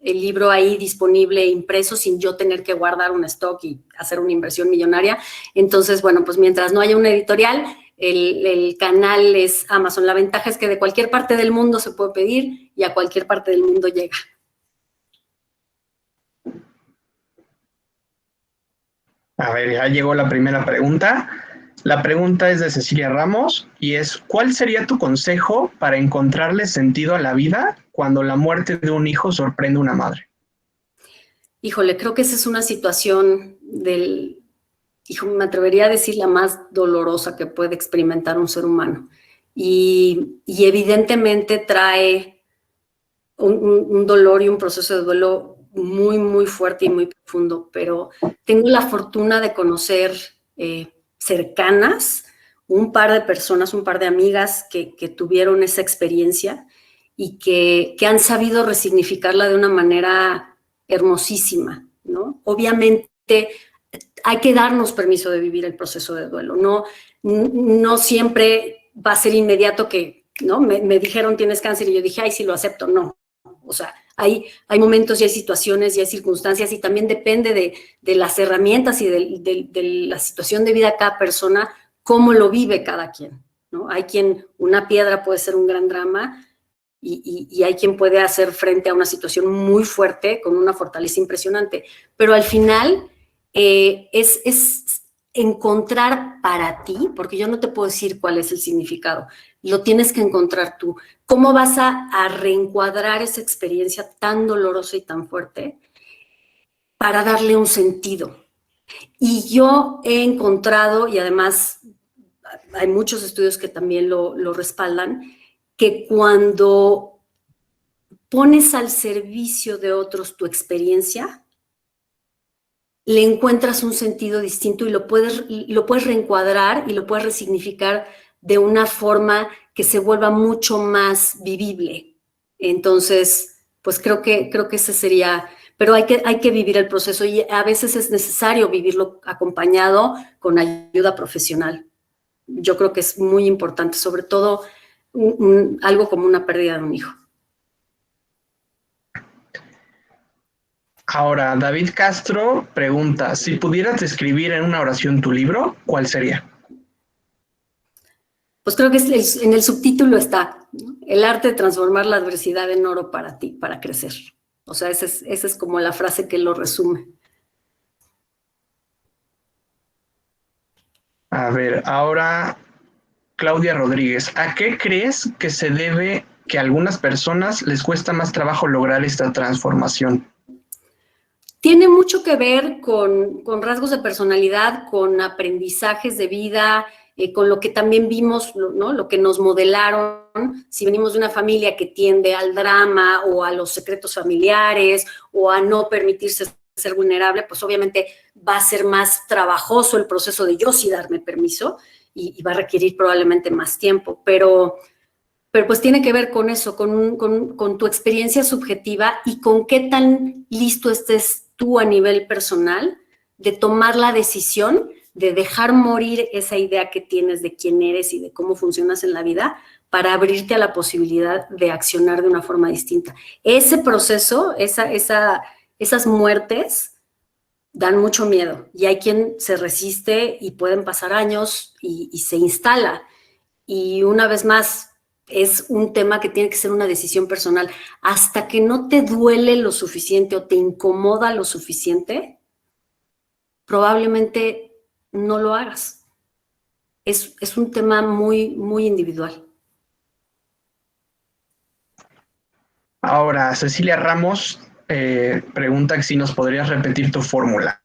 el libro ahí disponible impreso sin yo tener que guardar un stock y hacer una inversión millonaria. Entonces, bueno, pues mientras no haya una editorial, el canal es Amazon. La ventaja es que de cualquier parte del mundo se puede pedir y a cualquier parte del mundo llega. A ver, ya llegó la primera pregunta. La pregunta es de Cecilia Ramos y es, ¿cuál sería tu consejo para encontrarle sentido a la vida cuando la muerte de un hijo sorprende a una madre? Híjole, creo que esa es una situación me atrevería a decir la más dolorosa que puede experimentar un ser humano. Y evidentemente trae un dolor y un proceso de duelo muy, muy fuerte y muy profundo, pero tengo la fortuna de conocer cercanas un par de personas, un par de amigas que tuvieron esa experiencia y que han sabido resignificarla de una manera hermosísima, ¿no? Obviamente hay que darnos permiso de vivir el proceso de duelo, no siempre va a ser inmediato que, ¿no? Me dijeron tienes cáncer y yo dije, ay, sí lo acepto, no. O sea, hay momentos y hay situaciones y hay circunstancias y también depende de las herramientas y de la situación de vida de cada persona, cómo lo vive cada quien, ¿no? Hay quien, una piedra puede ser un gran drama y hay quien puede hacer frente a una situación muy fuerte con una fortaleza impresionante, pero al final es encontrar para ti, porque yo no te puedo decir cuál es el significado, lo tienes que encontrar tú. ¿Cómo vas a reencuadrar esa experiencia tan dolorosa y tan fuerte para darle un sentido? Y yo he encontrado, y además hay muchos estudios que también lo respaldan, que cuando pones al servicio de otros tu experiencia, le encuentras un sentido distinto y lo puedes reencuadrar y lo puedes resignificar de una forma que se vuelva mucho más vivible. Entonces, pues creo que ese sería, pero hay que vivir el proceso y a veces es necesario vivirlo acompañado con ayuda profesional. Yo creo que es muy importante, sobre todo algo como una pérdida de un hijo. Ahora, David Castro pregunta, si pudieras describir en una oración tu libro, ¿cuál sería? Pues creo que en el subtítulo está, ¿no? El arte de transformar la adversidad en oro para ti, para crecer. O sea, esa es como la frase que lo resume. A ver, ahora Claudia Rodríguez, ¿a qué crees que se debe que a algunas personas les cuesta más trabajo lograr esta transformación? Tiene mucho que ver con rasgos de personalidad, con aprendizajes de vida, con lo que también vimos, ¿no? Lo que nos modelaron. Si venimos de una familia que tiende al drama o a los secretos familiares o a no permitirse ser vulnerable, pues obviamente va a ser más trabajoso el proceso de yo sí darme permiso y va a requerir probablemente más tiempo, pero pues tiene que ver con eso, con tu experiencia subjetiva y con qué tan listo estés tú a nivel personal de tomar la decisión de dejar morir esa idea que tienes de quién eres y de cómo funcionas en la vida para abrirte a la posibilidad de accionar de una forma distinta. Ese proceso, esas muertes dan mucho miedo y hay quien se resiste y pueden pasar años y se instala. Y una vez más, es un tema que tiene que ser una decisión personal. Hasta que no te duele lo suficiente o te incomoda lo suficiente, probablemente no lo hagas. Es un tema muy, muy individual. Ahora, Cecilia Ramos pregunta si nos podrías repetir tu fórmula.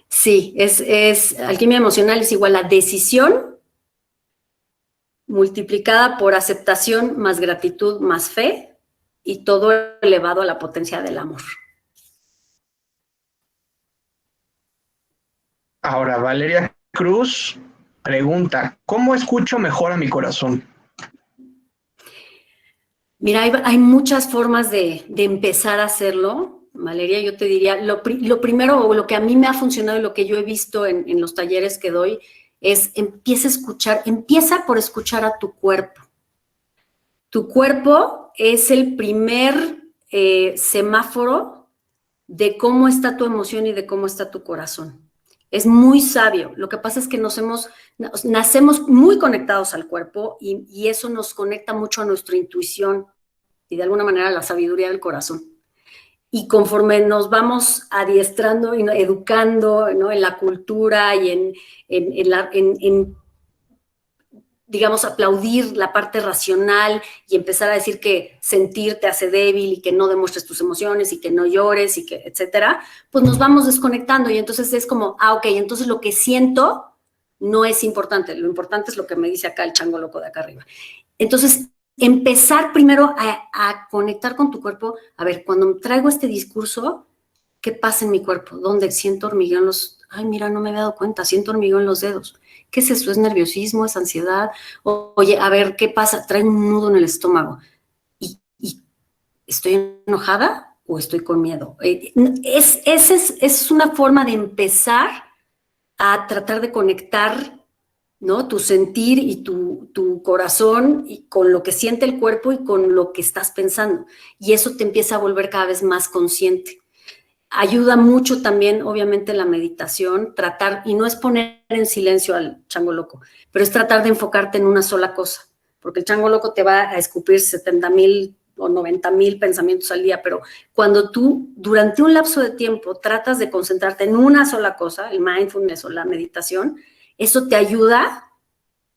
Sí, es alquimia emocional es igual a decisión multiplicada por aceptación más gratitud más fe y todo elevado a la potencia del amor. Ahora, Valeria Cruz pregunta, ¿cómo escucho mejor a mi corazón? Mira, hay muchas formas de empezar a hacerlo, Valeria. Yo te diría, lo primero, o lo que a mí me ha funcionado y lo que yo he visto en los talleres que doy, es empieza por escuchar a tu cuerpo. Tu cuerpo es el primer semáforo de cómo está tu emoción y de cómo está tu corazón. Es muy sabio. Lo que pasa es que nacemos muy conectados al cuerpo y eso nos conecta mucho a nuestra intuición y de alguna manera a la sabiduría del corazón. Y conforme nos vamos adiestrando y educando, ¿no?, en la cultura y en digamos, aplaudir la parte racional y empezar a decir que sentir te hace débil y que no demuestres tus emociones y que no llores y que, etcétera, pues nos vamos desconectando y entonces es como, ok, entonces lo que siento no es importante, lo importante es lo que me dice acá el chango loco de acá arriba. Entonces, empezar primero a conectar con tu cuerpo, a ver, cuando traigo este discurso, ¿qué pasa en mi cuerpo? ¿Dónde siento hormigueo en los... Ay, mira, no me había dado cuenta, siento hormigueo en los dedos. ¿Qué es eso? ¿Es nerviosismo? ¿Es ansiedad? Oye, a ver, ¿qué pasa? Trae un nudo en el estómago. ¿Y estoy enojada o estoy con miedo? Es una forma de empezar a tratar de conectar, ¿no?, tu sentir y tu corazón y con lo que siente el cuerpo y con lo que estás pensando. Y eso te empieza a volver cada vez más consciente. Ayuda mucho también, obviamente, la meditación, tratar, y no es poner en silencio al chango loco, pero es tratar de enfocarte en una sola cosa, porque el chango loco te va a escupir 70,000 o 90,000 pensamientos al día, pero cuando tú, durante un lapso de tiempo, tratas de concentrarte en una sola cosa, el mindfulness o la meditación, eso te ayuda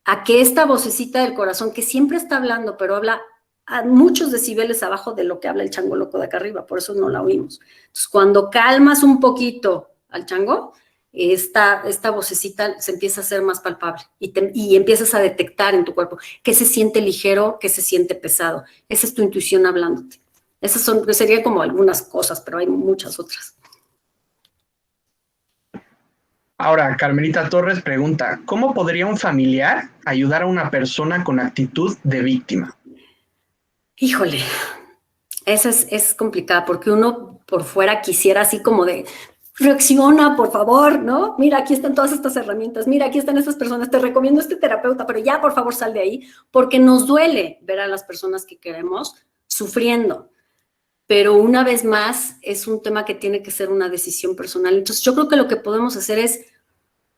a que esta vocecita del corazón, que siempre está hablando, pero habla a muchos decibeles abajo de lo que habla el chango loco de acá arriba, por eso no la oímos. Entonces, cuando calmas un poquito al chango, esta vocecita se empieza a hacer más palpable y empiezas a detectar en tu cuerpo qué se siente ligero, qué se siente pesado. Esa es tu intuición hablándote. Esas serían como algunas cosas, pero hay muchas otras. Ahora, Carmelita Torres pregunta, ¿cómo podría un familiar ayudar a una persona con actitud de víctima? Híjole, esa es complicada porque uno por fuera quisiera así como de reacciona, por favor, ¿no? Mira, aquí están todas estas herramientas, mira, aquí están estas personas, te recomiendo este terapeuta, pero ya, por favor, sal de ahí, porque nos duele ver a las personas que queremos sufriendo. Pero una vez más, es un tema que tiene que ser una decisión personal. Entonces, yo creo que lo que podemos hacer es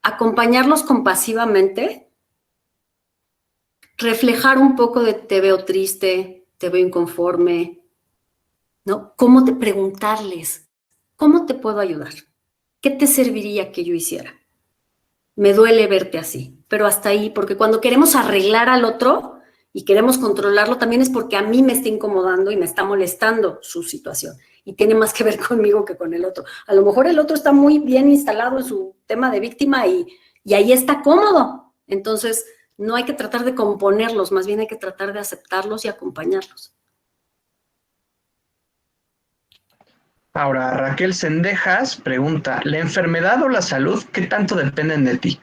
acompañarlos compasivamente, reflejar un poco de te veo triste, te veo inconforme, ¿no? Preguntarles, ¿cómo te puedo ayudar? ¿Qué te serviría que yo hiciera? Me duele verte así, pero hasta ahí, porque cuando queremos arreglar al otro y queremos controlarlo, también es porque a mí me está incomodando y me está molestando su situación. Y tiene más que ver conmigo que con el otro. A lo mejor el otro está muy bien instalado en su tema de víctima y ahí está cómodo. Entonces, no hay que tratar de componerlos, más bien hay que tratar de aceptarlos y acompañarlos. Ahora, Raquel Sendejas pregunta, ¿la enfermedad o la salud qué tanto dependen de ti?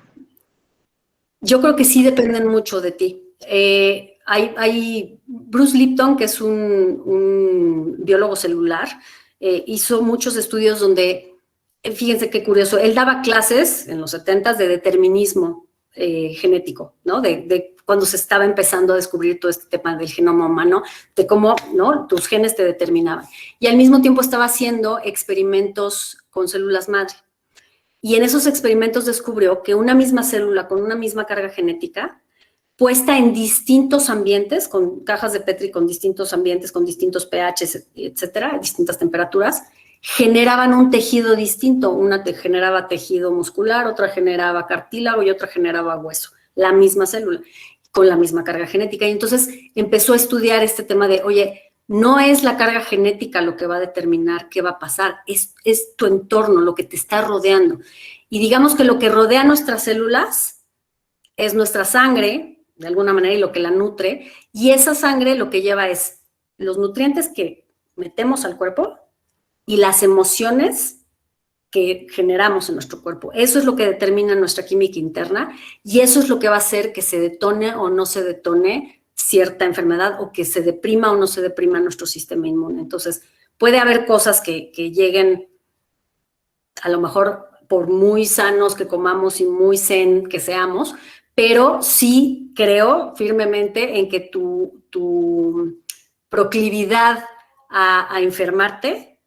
Yo creo que sí dependen mucho de ti. Hay Bruce Lipton, que es un biólogo celular, hizo muchos estudios donde, fíjense qué curioso, él daba clases en los 70s de determinismo genético, ¿no? De cuando se estaba empezando a descubrir todo este tema del genoma humano, de cómo, ¿no?, tus genes te determinaban. Y al mismo tiempo estaba haciendo experimentos con células madre. Y en esos experimentos descubrió que una misma célula con una misma carga genética, puesta en distintos ambientes, con cajas de Petri con distintos ambientes, con distintos pHs, etcétera, distintas temperaturas, generaban un tejido distinto. Una te generaba tejido muscular, otra generaba cartílago y otra generaba hueso. La misma célula, con la misma carga genética. Y entonces empezó a estudiar este tema de, oye, no es la carga genética lo que va a determinar qué va a pasar, es tu entorno, lo que te está rodeando. Y digamos que lo que rodea nuestras células es nuestra sangre, de alguna manera, y lo que la nutre, y esa sangre lo que lleva es los nutrientes que metemos al cuerpo y las emociones que generamos en nuestro cuerpo. Eso es lo que determina nuestra química interna y eso es lo que va a hacer que se detone o no se detone cierta enfermedad o que se deprima o no se deprima nuestro sistema inmune. Entonces, puede haber cosas que lleguen, a lo mejor por muy sanos que comamos y muy zen que seamos, pero sí creo firmemente en que tu proclividad a enfermarte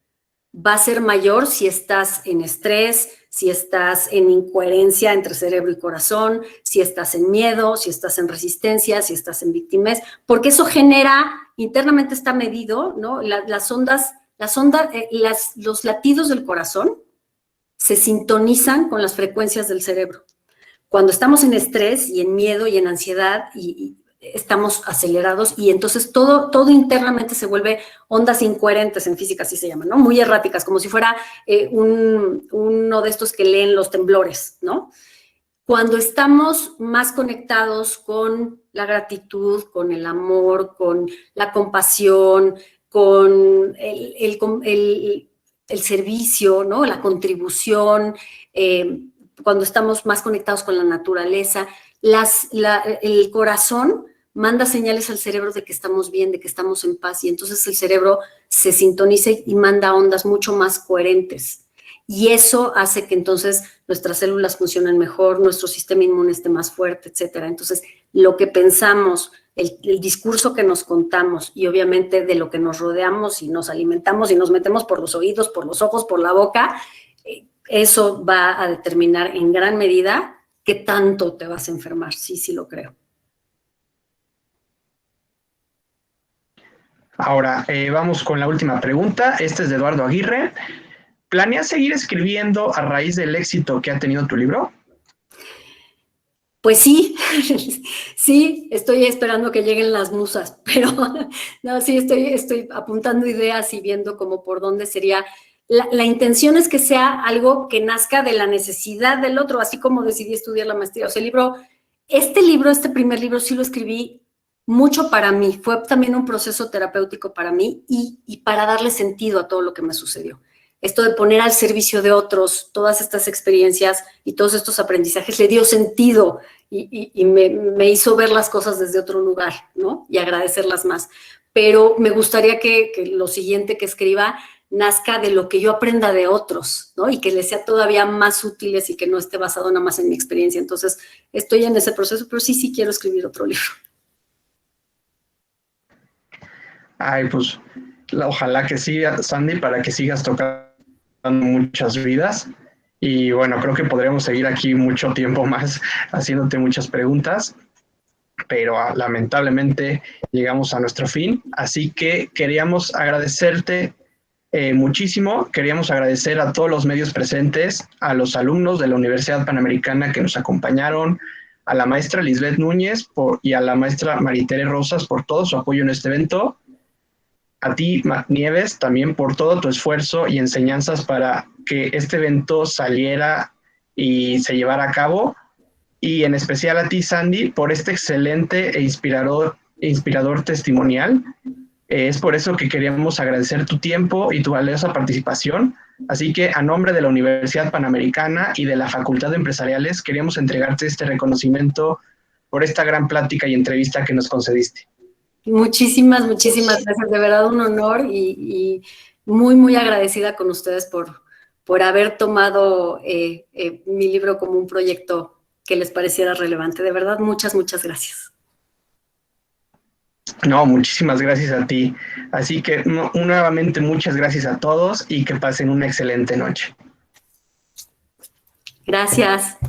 va a ser mayor si estás en estrés, si estás en incoherencia entre cerebro y corazón, si estás en miedo, si estás en resistencia, si estás en victimez, porque eso genera, internamente está medido, ¿no? Los latidos del corazón se sintonizan con las frecuencias del cerebro. Cuando estamos en estrés y en miedo y en ansiedad y estamos acelerados y entonces todo internamente se vuelve ondas incoherentes, en física así se llaman, ¿no? Muy erráticas, como si fuera uno de estos que leen los temblores, ¿no? Cuando estamos más conectados con la gratitud, con el amor, con la compasión, con el servicio, ¿no? La contribución, cuando estamos más conectados con la naturaleza, el corazón manda señales al cerebro de que estamos bien, de que estamos en paz, y entonces el cerebro se sintoniza y manda ondas mucho más coherentes. Y eso hace que entonces nuestras células funcionen mejor, nuestro sistema inmune esté más fuerte, etcétera. Entonces, lo que pensamos, el discurso que nos contamos y obviamente de lo que nos rodeamos y nos alimentamos y nos metemos por los oídos, por los ojos, por la boca, eso va a determinar en gran medida qué tanto te vas a enfermar. Sí, sí lo creo. Ahora, vamos con la última pregunta. Esta es de Eduardo Aguirre. ¿Planeas seguir escribiendo a raíz del éxito que ha tenido tu libro? Pues sí, sí, estoy esperando que lleguen las musas, pero no, sí, estoy apuntando ideas y viendo como por dónde sería. La intención es que sea algo que nazca de la necesidad del otro, así como decidí estudiar la maestría. O sea, este primer libro sí lo escribí mucho para mí, fue también un proceso terapéutico para mí y para darle sentido a todo lo que me sucedió. Esto de poner al servicio de otros todas estas experiencias y todos estos aprendizajes le dio sentido y me hizo ver las cosas desde otro lugar, ¿no? Y agradecerlas más. Pero me gustaría que lo siguiente que escriba nazca de lo que yo aprenda de otros, ¿no? Y que les sea todavía más útiles y que no esté basado nada más en mi experiencia. Entonces, estoy en ese proceso, pero sí quiero escribir otro libro. Ay, pues, ojalá que sí, Sandy, para que sigas tocando muchas vidas. Y bueno, creo que podremos seguir aquí mucho tiempo más haciéndote muchas preguntas, pero lamentablemente llegamos a nuestro fin. Así que queríamos agradecerte muchísimo. Queríamos agradecer a todos los medios presentes, a los alumnos de la Universidad Panamericana que nos acompañaron, a la maestra Lisbeth Núñez y a la maestra Maritere Rosas por todo su apoyo en este evento. A ti, Nieves, también por todo tu esfuerzo y enseñanzas para que este evento saliera y se llevara a cabo. Y en especial a ti, Sandy, por este excelente e inspirador testimonial. Es por eso que queríamos agradecer tu tiempo y tu valiosa participación. Así que a nombre de la Universidad Panamericana y de la Facultad de Empresariales, queríamos entregarte este reconocimiento por esta gran plática y entrevista que nos concediste. Muchísimas gracias, de verdad un honor y muy agradecida con ustedes por haber tomado mi libro como un proyecto que les pareciera relevante. De verdad, muchas gracias. No, muchísimas gracias a ti. Así que nuevamente muchas gracias a todos y que pasen una excelente noche. Gracias.